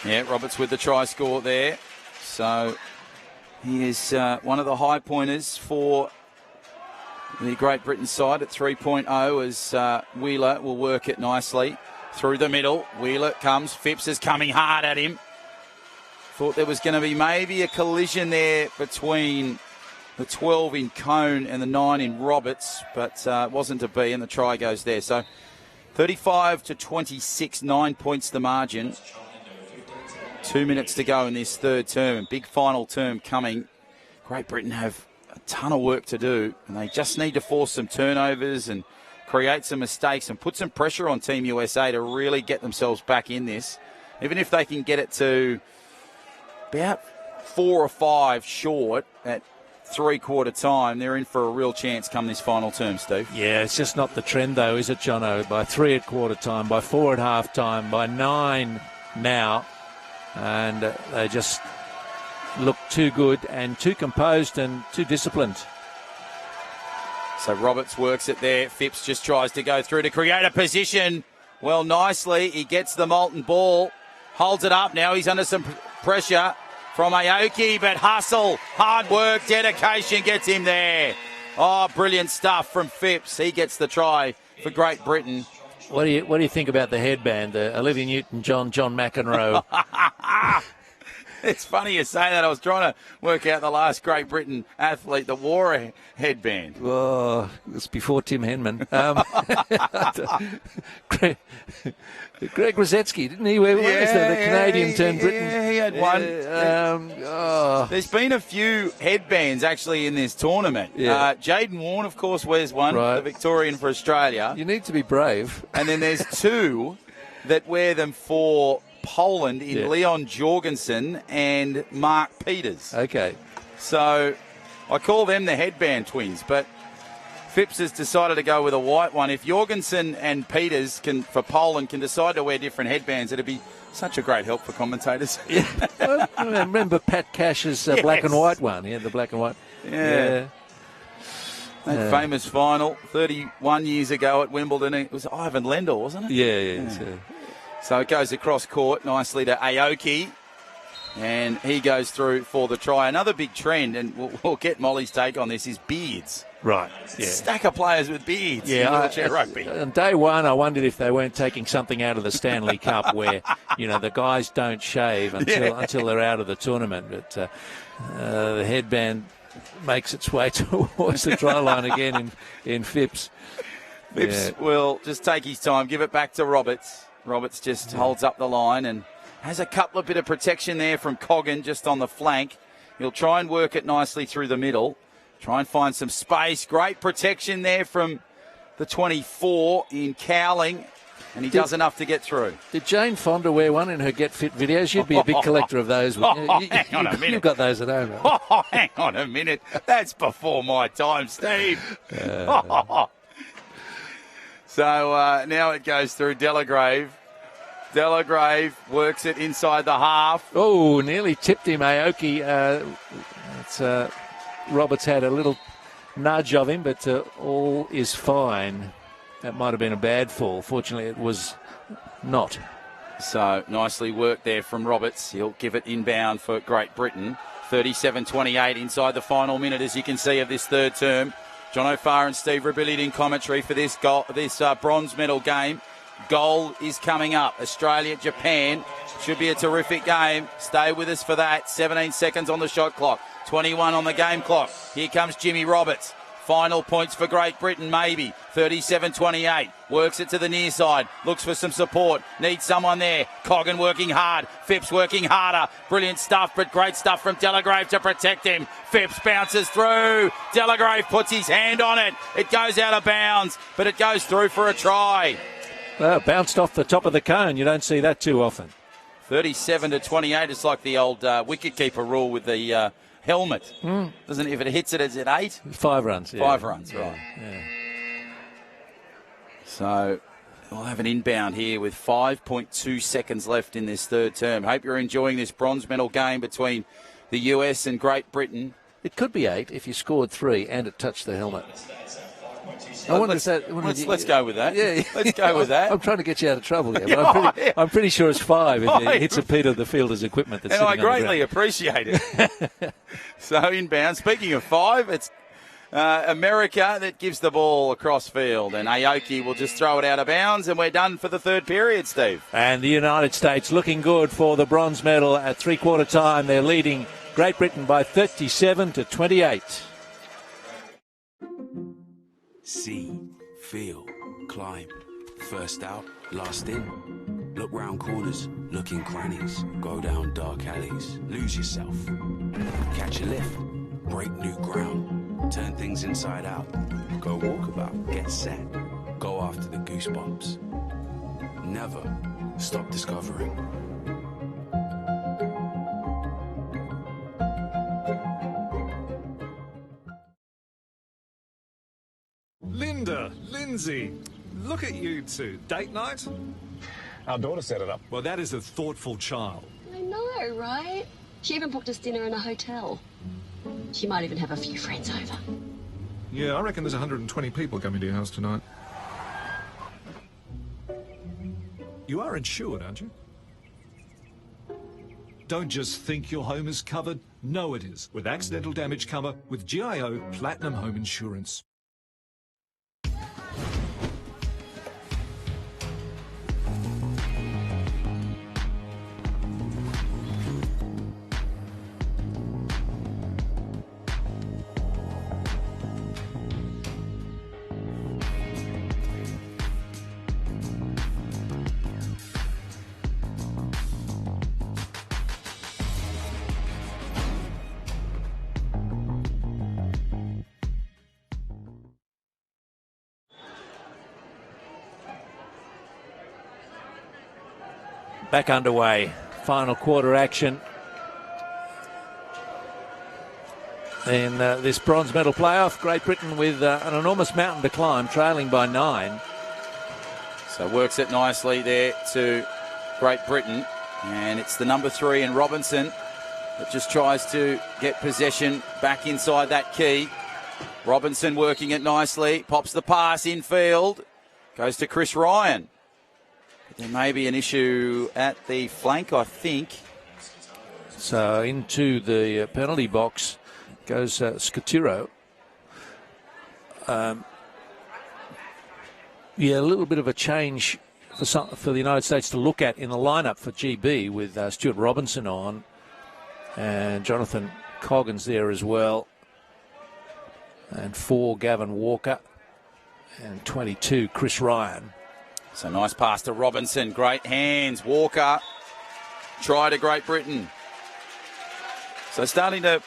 Yeah, Roberts with the try score there. So he is one of the high pointers for the Great Britain side at 3.0 as Wheeler will work it nicely. Through the middle, Wheeler comes. Phipps is coming hard at him. Thought there was going to be maybe a collision there between the 12 in Cone and the 9 in Roberts, but wasn't to be, and the try goes there. So 35-26, 9 points the margin. 2 minutes to go in this third term. Big final term coming. Great Britain have a ton of work to do, and they just need to force some turnovers and create some mistakes and put some pressure on Team USA to really get themselves back in this. Even if they can get it to about 4 or 5 short at three-quarter time, they're in for a real chance come this final term, Steve.
Yeah, it's just not the trend, though, is it, Jono? By 3 at quarter time, by 4 at half time, by 9 now, and they just look too good and too composed and too disciplined.
So Roberts works it there. Phipps just tries to go through to create a position. Well, nicely, he gets the molten ball, holds it up now. He's under some pressure from Aoki, but hustle, hard work, dedication gets him there. Oh, brilliant stuff from Phipps. He gets the try for Great Britain.
What do you think about the headband, the Olivia Newton-John, John McEnroe?
It's funny you say that. I was trying to work out the last Great Britain athlete that wore a headband.
Oh, it was before Tim Henman. Greg Rosetsky, didn't he? Where was the Canadian turned Britain?
Yeah, he had one. There's been a few headbands actually in this tournament.
Yeah.
Jaden Warne, of course, wears one,
right.
The Victorian for Australia.
You need to be brave.
And then there's 2 that wear them for Poland in Leon Jorgensen and Mark Peters.
Okay.
So I call them the headband twins, but Phipps has decided to go with a white one. If Jorgensen and Peters for Poland can decide to wear different headbands, it'd be such a great help for commentators.
Yeah. Well, I remember Pat Cash's black and white one. Yeah, the black and white.
Yeah. That famous final 31 years ago at Wimbledon. It was Ivan Lendl, wasn't it?
Yeah.
So it goes across court nicely to Aoki, and he goes through for the try. Another big trend, and we'll get Molly's take on this, is beards.
Right, yeah.
Stack of players with beards in wheelchair rugby.
On day one, I wondered if they weren't taking something out of the Stanley Cup where, the guys don't shave until they're out of the tournament. But the headband makes its way towards the try line again in Phipps.
Phipps will just take his time, give it back to Roberts. Roberts just holds up the line and Has a couple of bit of protection there from Coggan just on the flank. He'll try and work it nicely through the middle. Try and find some space. Great protection there from the 24 in Cowling. And he does enough to get through.
Did Jane Fonda wear one in her Get Fit videos? You'd be a big collector of those.
Hang on a minute.
You've got those at home, right?
Oh, hang on a minute. That's before my time, Steve. So now it goes through Delagrave. Delagrave works it inside the half.
Oh, nearly tipped him, Aoki. Roberts had a little nudge of him, but all is fine. That might have been a bad fall. Fortunately, it was not.
So nicely worked there from Roberts. He'll give it inbound for Great Britain. 37-28 inside the final minute, as you can see, of this third term. John O'Farr and Steve Rebillard in commentary for this bronze medal game. Goal is coming up. Australia-Japan. Should be a terrific game. Stay with us for that. 17 seconds on the shot clock. 21 on the game clock. Here comes Jimmy Roberts. Final points for Great Britain, maybe. 37-28. Works it to the near side. Looks for some support. Needs someone there. Coggan working hard. Phipps working harder. Brilliant stuff, but great stuff from Delagrave to protect him. Phipps bounces through. Delagrave puts his hand on it. It goes out of bounds, but it goes through for a try.
Well, bounced off the top of the cone. You don't see that too often.
37-28. It's like the old wicketkeeper rule with the helmet. Doesn't it? If it hits it, is it 8?
5 runs. Yeah.
5 runs, right.
Yeah.
So we'll have an inbound here with 5.2 seconds left in this third term. Hope you're enjoying this bronze medal game between the US and Great Britain.
It could be 8 if you scored 3 and it touched the helmet.
Let's go with that.
Yeah,
let's go with that.
I'm trying to get you out of trouble here, but I'm pretty sure it's 5 if it hits a Pete of the fielder's equipment. That's
and I
sitting on the
greatly
ground.
appreciate it. So inbound. Speaking of 5, it's America that gives the ball across field, and Aoki will just throw it out of bounds, and we're done for the third period, Steve.
And the United States looking good for the bronze medal at three-quarter time. They're leading Great Britain by 37-28.
See, feel, climb. First out, last in. Look round corners, look in crannies. Go down dark alleys, lose yourself. Catch a lift, break new ground. Turn things inside out. Go walkabout, get set. Go after the goosebumps. Never stop discovering.
Linda, Lindsay, look at you two. Date night?
Our daughter set it up.
Well, that is a thoughtful child.
I know, right? She even booked us dinner in a hotel. She might even have a few friends over.
Yeah, I reckon there's 120 people coming to your house tonight. You are insured, aren't you? Don't just think your home is covered. Know it is. With accidental damage cover with GIO Platinum Home Insurance.
Back underway. Final quarter action in this bronze medal playoff. Great Britain with an enormous mountain to climb, trailing by 9.
So works it nicely there to Great Britain. And it's the number 3 in Robinson that just tries to get possession back inside that key. Robinson working it nicely. Pops the pass infield. Goes to Chris Ryan. There may be an issue at the flank, I think.
So into the penalty box goes Scatiro. Yeah, a little bit of a change for the United States to look at in the lineup for GB with Stuart Robinson on, and Jonathan Coggan's there as well. And 4, Gavin Walker, and 22, Chris Ryan.
So nice pass to Robinson. Great hands. Walker Try to Great Britain. So starting to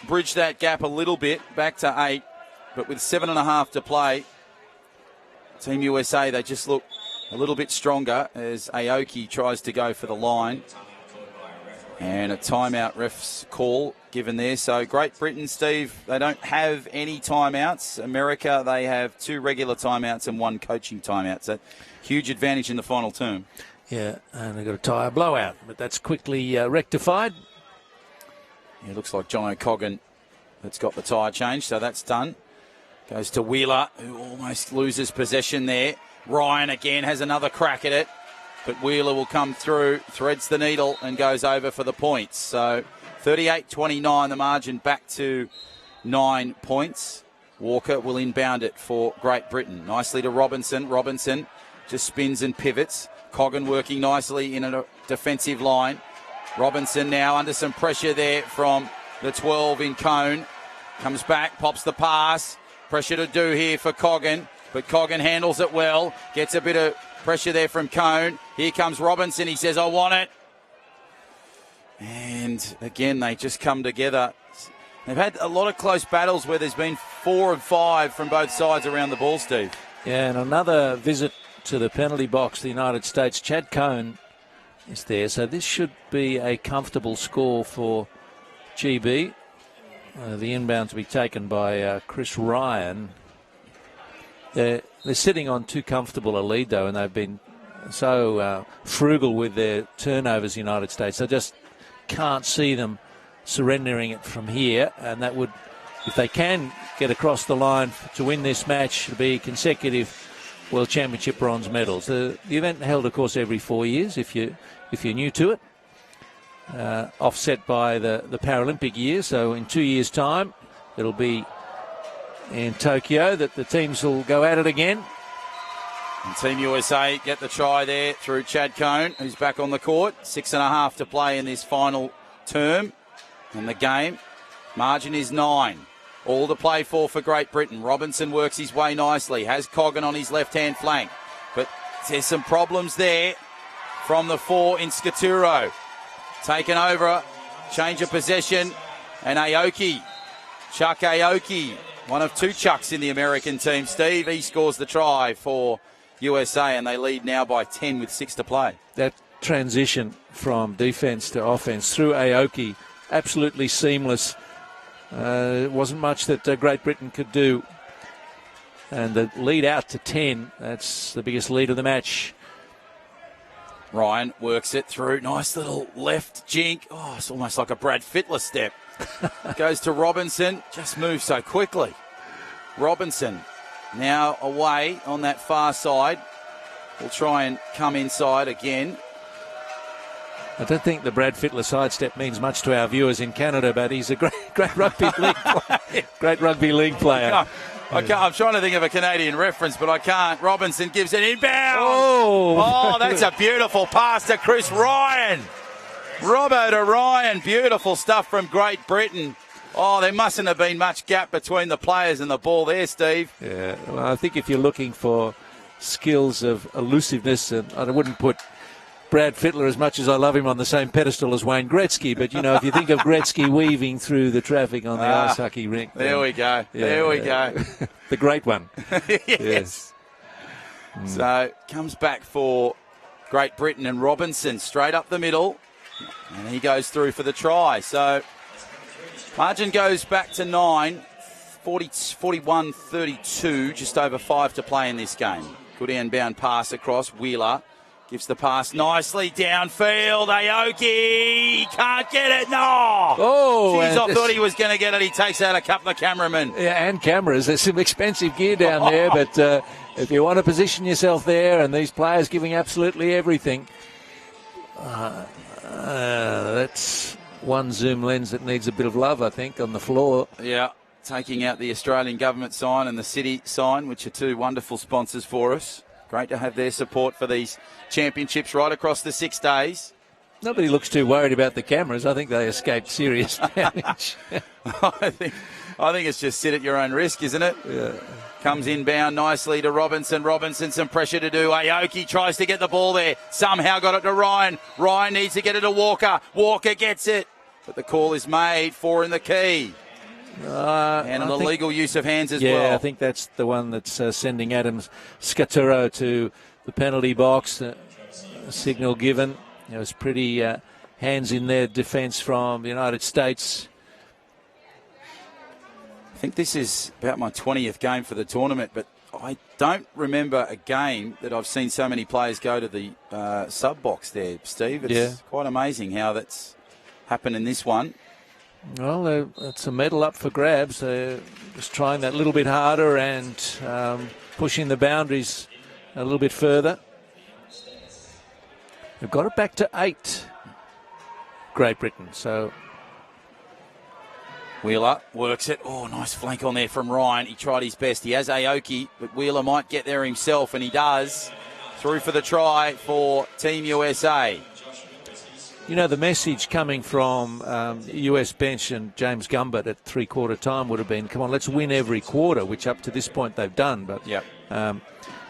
bridge that gap a little bit, back to 8, but with 7.5 to play. Team USA, they just look a little bit stronger as Aoki tries to go for the line. And a timeout ref's call given there. So Great Britain, Steve, they don't have any timeouts. America, they have 2 regular timeouts and 1 coaching timeout. So huge advantage in the final term.
Yeah, and they've got a tyre blowout, but that's quickly rectified.
Yeah, it looks like John O'Coggan that's got the tyre change, so that's done. Goes to Wheeler, who almost loses possession there. Ryan again has another crack at it, but Wheeler will come through, threads the needle and goes over for the points. So 38-29, the margin back to 9 points. Walker will inbound it for Great Britain. Nicely to Robinson. Robinson just spins and pivots. Coggan working nicely in a defensive line. Robinson now under some pressure there from the 12 in Cone. Comes back, pops the pass. Pressure to do here for Coggan, but Coggan handles it well. Gets a bit of pressure there from Cone. Here comes Robinson. He says, I want it. And again, they just come together. They've had a lot of close battles where there's been 4 and 5 from both sides around the ball, Steve.
Yeah, and another visit to the penalty box, the United States. Chad Cone is there, so this should be a comfortable score for GB. The inbound to be taken by Chris Ryan. They're sitting on too comfortable a lead, though, and they've been so frugal with their turnovers, United States. I just can't see them surrendering it from here, and that would, if they can get across the line to win this match, to be consecutive World Championship bronze medals. The event held, of course, every 4 years, if you're new to it. Offset by the Paralympic year, so in 2 years' time it'll be in Tokyo that the teams will go at it again.
And Team USA get the try there through Chad Cone, who's back on the court. 6.5 to play in this final term in the game. Margin is 9. All to play for Great Britain. Robinson works his way nicely, has Coggan on his left-hand flank, but there's some problems there from the 4 in Scaturo. Taken over, change of possession, and Aoki, Chuck Aoki, one of 2 Chucks in the American team. Steve, he scores the try for USA, and they lead now by 10 with 6 to play.
That transition from defence to offence through Aoki, absolutely seamless. It wasn't much that Great Britain could do. And the lead out to 10, that's the biggest lead of the match.
Ryan works it through. Nice little left jink. Oh, it's almost like a Brad Fittler step. Goes to Robinson. Just moves so quickly. Robinson now away on that far side. Will try and come inside again.
I don't think the Brad Fittler sidestep means much to our viewers in Canada, but he's a great rugby league player. Great rugby league player.
I'm trying to think of a Canadian reference, but I can't. Robinson gives it inbound.
Oh,
that's a beautiful pass to Chris Ryan. Robbo to Ryan. Beautiful stuff from Great Britain. Oh, there mustn't have been much gap between the players and the ball there, Steve.
Yeah, well, I think if you're looking for skills of elusiveness, and I wouldn't put Brad Fittler, as much as I love him, on the same pedestal as Wayne Gretzky, but you know, if you think of Gretzky weaving through the traffic on the ice hockey rink,
there we go. Yeah, there we go.
The great one.
Yes. So comes back for Great Britain, and Robinson straight up the middle, and he goes through for the try. So margin goes back to 9, 41-32, just over 5 to play in this game. Good inbound pass across. Wheeler gives the pass nicely downfield. Aoki can't get it. No.
Oh,
jeez, I thought he was going to get it. He takes out a couple of cameramen.
Yeah, and cameras. There's some expensive gear down there, but if you want to position yourself there, and these players giving absolutely everything, that's one zoom lens that needs a bit of love, I think, on the floor.
Yeah, taking out the Australian government sign and the city sign, which are 2 wonderful sponsors for us. Great to have their support for these championships right across the 6 days.
Nobody looks too worried about the cameras. I think they escaped serious damage.
I think it's just sit at your own risk, isn't it?
Yeah.
Comes inbound nicely to Robinson. Robinson, some pressure to do. Aoki tries to get the ball there. Somehow got it to Ryan. Ryan needs to get it to Walker. Walker gets it. But the call is made. 4 in the key. And an illegal use of hands as well.
Yeah, I think that's the one that's sending Adam Scaturo to the penalty box. Signal given. It was pretty hands in their defence from the United States.
I think this is about my 20th game for the tournament, but I don't remember a game that I've seen so many players go to the sub box there, Steve. It's quite amazing how that's happened in this one.
Well, it's a medal up for grabs. They're just trying that little bit harder and pushing the boundaries a little bit further. They've got it back to 8, Great Britain. So
Wheeler works it. Oh, nice flank on there from Ryan. He tried his best. He has Aoki, but Wheeler might get there himself, and he does. Through for the try for Team USA.
You know, the message coming from US bench and James Gumbert at three-quarter time would have been, come on, let's win every quarter, which up to this point they've done. But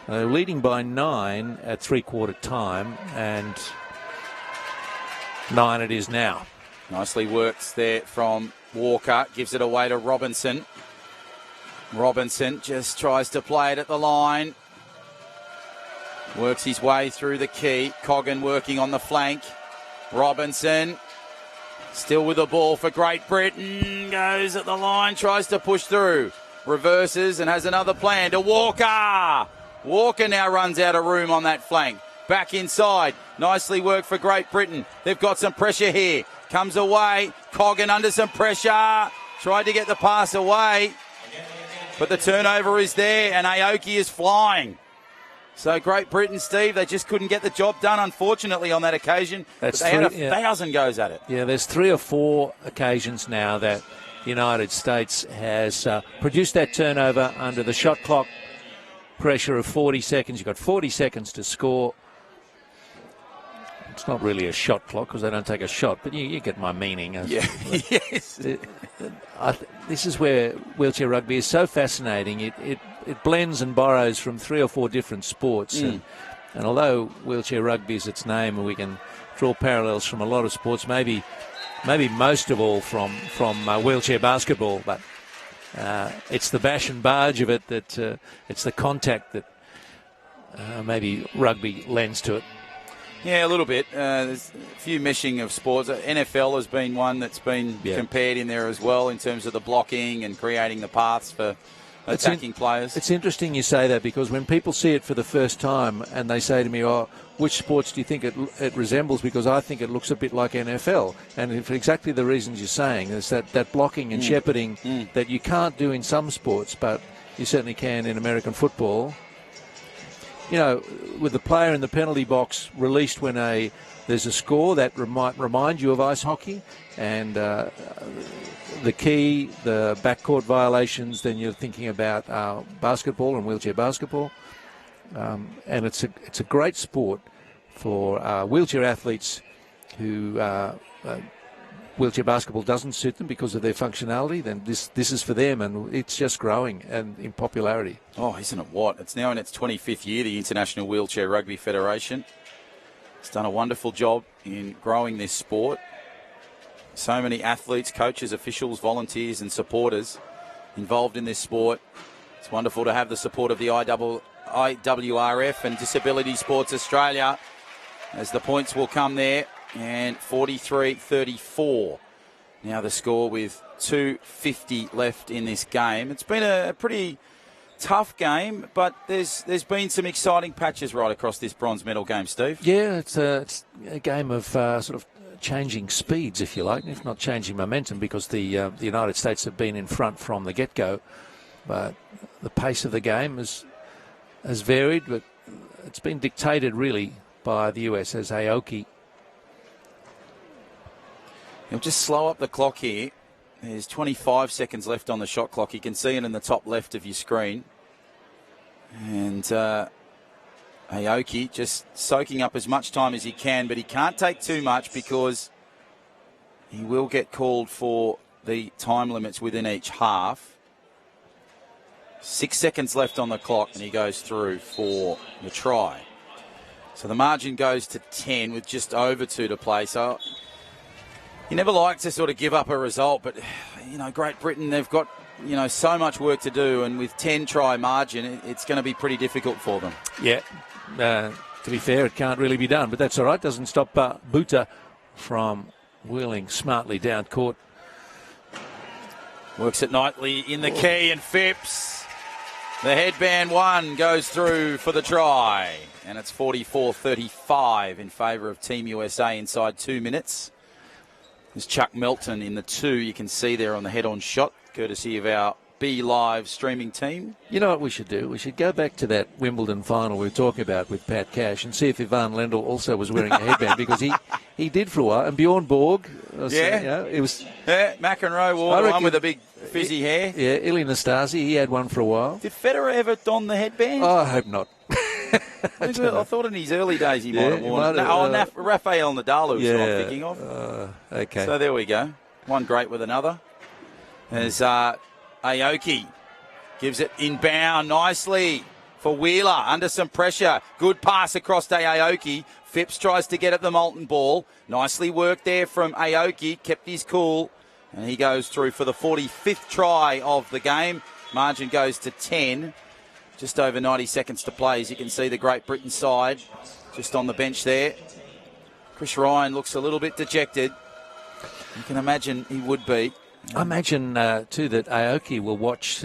leading by 9 at three-quarter time, and 9 it is now.
Nicely works there from Walker. Gives it away to Robinson. Robinson just tries to play it at the line. Works his way through the key. Coggan working on the flank. Robinson still with the ball for Great Britain. Goes at the line, tries to push through. Reverses and has another plan to Walker. Walker now runs out of room on that flank. Back inside. Nicely worked for Great Britain. They've got some pressure here. Comes away. Coggan under some pressure. Tried to get the pass away. But the turnover is there and Aoki is flying. So Great Britain, Steve, they just couldn't get the job done, unfortunately, on that occasion. But they had 1,000 goes at it.
Yeah, there's 3 or 4 occasions now that the United States has produced that turnover under the shot clock pressure of 40 seconds. You've got 40 seconds to score. It's not really a shot clock because they don't take a shot, but you get my meaning.
Yeah. Yes.
This is where wheelchair rugby is so fascinating. It blends and borrows from 3 or 4 different sports. And although wheelchair rugby is its name, and we can draw parallels from a lot of sports, maybe most of all from wheelchair basketball, but it's the bash and barge of it that it's the contact that maybe rugby lends to it.
Yeah, a little bit. There's a few meshing of sports. NFL has been one that's been compared in there as well in terms of the blocking and creating the paths for attacking players.
It's interesting you say that, because when people see it for the first time and they say to me, oh, which sports do you think it resembles? Because I think it looks a bit like NFL. And for exactly the reasons you're saying, there's that blocking and shepherding that you can't do in some sports, but you certainly can in American football. You know, with the player in the penalty box released when there's a score, that might remind you of ice hockey, and the key, the backcourt violations, then you're thinking about basketball and wheelchair basketball. And it's a great sport for wheelchair athletes who wheelchair basketball doesn't suit them because of their functionality. Then this is for them, and it's just growing and in popularity.
Oh, isn't it what? It's now in its 25th year, the International Wheelchair Rugby Federation. It's done a wonderful job in growing this sport. So many athletes, coaches, officials, volunteers and supporters involved in this sport. It's wonderful to have the support of the IWRF and Disability Sports Australia, as the points will come there. And 43-34. Now the score with 2:50 left in this game. It's been a pretty tough game, but there's been some exciting patches right across this bronze medal game, Steve.
Yeah, it's a game of sort of changing speeds, if you like, if not changing momentum, because the United States have been in front from the get-go. But the pace of the game has varied, but it's been dictated really by the US as Aoki.
He'll just slow up the clock here. There's 25 seconds left on the shot clock. You can see it in the top left of your screen. And Aoki just soaking up as much time as he can, but he can't take too much because he will get called for the time limits within each half. 6 seconds left on the clock, and he goes through for the try. So the margin goes to 10 with just over 2 to play. So you never like to sort of give up a result, but, Great Britain, they've got, so much work to do, and with 10 try margin, it's going to be pretty difficult for them.
Yeah, to be fair, it can't really be done, but that's all right. Doesn't stop Buta from wheeling smartly down court.
Works it nightly in the key, and Phipps, the headband one, goes through for the try. And it's 44-35 in favour of Team USA inside 2 minutes. There's Chuck Melton in the 2, you can see there on the head-on shot, courtesy of our B Live streaming team.
You know what we should do? We should go back to that Wimbledon final we were talking about with Pat Cash and see if Ivan Lendl also was wearing a headband, because he did for a while. And Bjorn Borg, it was.
Yeah, McEnroe wore one with a big fizzy hair.
Yeah, Ili Nastasi, he had one for a while.
Did Federer ever don the headband?
Oh, I hope not.
I thought in his early days he might have worn it. Rafael Nadal was what I'm thinking of.
Okay.
So there we go. One great with another. As Aoki gives it inbound nicely for Wheeler under some pressure. Good pass across to Aoki. Phipps tries to get at the molten ball. Nicely worked there from Aoki. Kept his cool. And he goes through for the 45th try of the game. Margin goes to 10. Just over 90 seconds to play. As you can see, the Great Britain side just on the bench there. Chris Ryan looks a little bit dejected. You can imagine he would be.
I imagine, too, that Aoki will watch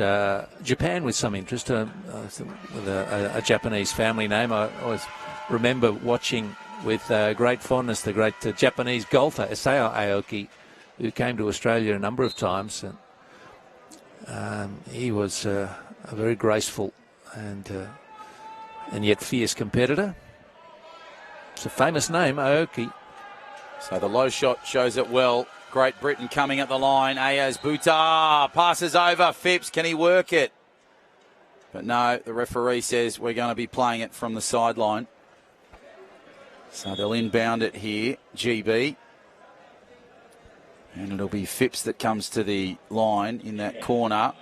Japan with some interest, with a Japanese family name. I always remember watching with great fondness the great Japanese golfer, Isao Aoki, who came to Australia a number of times. And he was a very graceful and yet fierce competitor. It's a famous name, Aoki.
So the low shot shows it well. Great Britain coming at the line. Ayaz Buta passes over. Phipps, can he work it? But no, the referee says we're going to be playing it from the sideline. So they'll inbound it here, GB. And it'll be Phipps that comes to the line in that corner.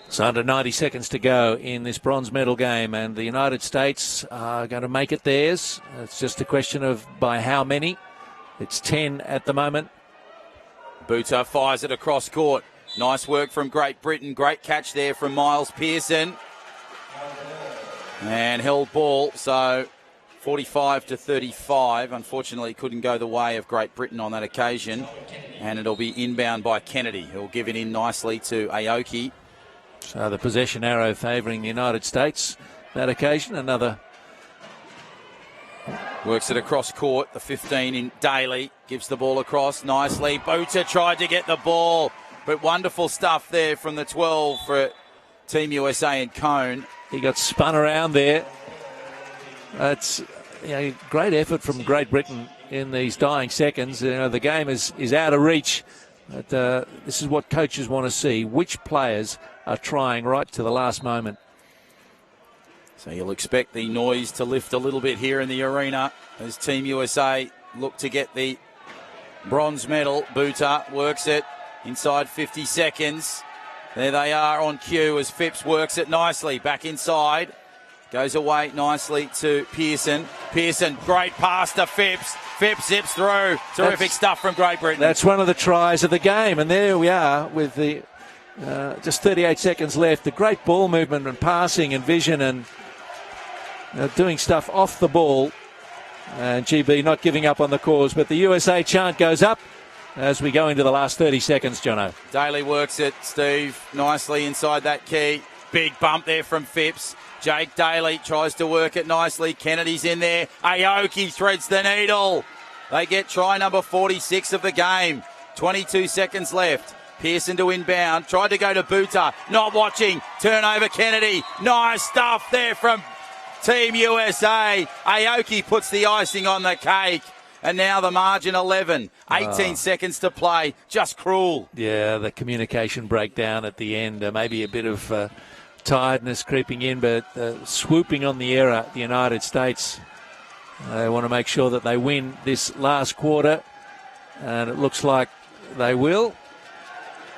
So under 90 seconds to go in this bronze medal game, and the United States are going to make it theirs. It's just a question of by how many. It's 10 at the moment.
Buta fires it across court. Nice work from Great Britain. Great catch there from Miles Pearson. And held ball, so 45-35. Unfortunately, couldn't go the way of Great Britain on that occasion. And it'll be inbound by Kennedy, who'll give it in nicely to Aoki.
So the possession arrow favouring the United States that occasion. Another.
Works it across court. The 15 in Daly gives the ball across nicely. Buta tried to get the ball, but wonderful stuff there from the 12 for Team USA and Cone.
He got spun around there. It's great effort from Great Britain in these dying seconds. The game is out of reach. But this is what coaches want to see. Which players are trying right to the last moment.
So you'll expect the noise to lift a little bit here in the arena as Team USA look to get the bronze medal. Buta works it inside 50 seconds. There they are on cue as Phipps works it nicely. Back inside. Goes away nicely to Pearson. Pearson, great pass to Phipps. Phipps zips through. Terrific stuff from Great Britain.
That's one of the tries of the game. And there we are with the just 38 seconds left. The great ball movement and passing and vision and doing stuff off the ball. And GB not giving up on the cause. But the USA chant goes up as we go into the last 30 seconds, Jono.
Daly works it, Steve, nicely inside that key. Big bump there from Phipps. Jake Daly tries to work it nicely. Kennedy's in there. Aoki threads the needle. They get try number 46 of the game. 22 seconds left. Pearson to inbound. Tried to go to Buta. Not watching. Turnover Kennedy. Nice stuff there from Team USA. Aoki puts the icing on the cake. And now the margin 11. 18 seconds to play. Just cruel.
Yeah, the communication breakdown at the end. Maybe a bit of tiredness creeping in, but swooping on the error, the United States. They want to make sure that they win this last quarter. And it looks like they will.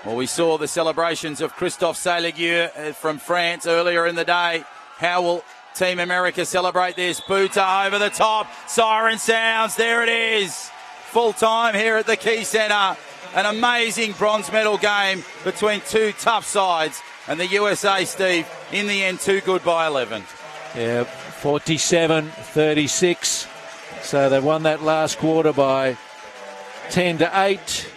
Well, we saw the celebrations of Christophe Séléguier from France earlier in the day. How will Team America celebrate this? Buta over the top. Siren sounds. There it is. Full time here at the Key Centre. An amazing bronze medal game between two tough sides. And the USA, Steve, in the end, too good by 11.
Yeah, 47-36. So they won that last quarter by 10-8.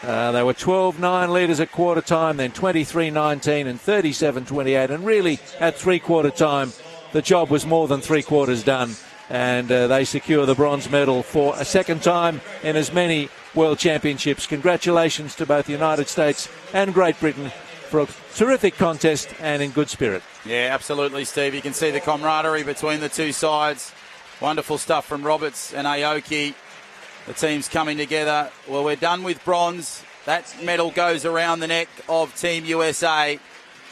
They were 12-9 leaders at quarter time, then 23-19 and 37-28. And really, at three-quarter time, the job was more than three quarters done. And they secure the bronze medal for a second time in as many World Championships. Congratulations to both the United States and Great Britain for a terrific contest and in good spirit.
Yeah, absolutely, Steve. You can see the camaraderie between the two sides. Wonderful stuff from Roberts and Aoki. The team's coming together. Well, we're done with bronze. That medal goes around the neck of Team USA.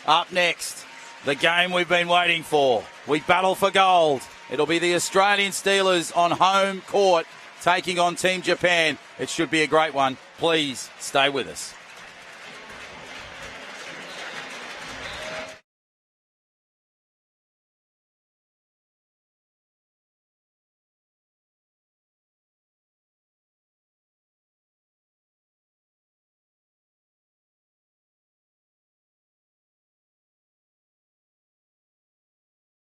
Up next, the game we've been waiting for. We battle for gold. It'll be the Australian Steelers on home court taking on Team Japan. It should be a great one. Please stay with us.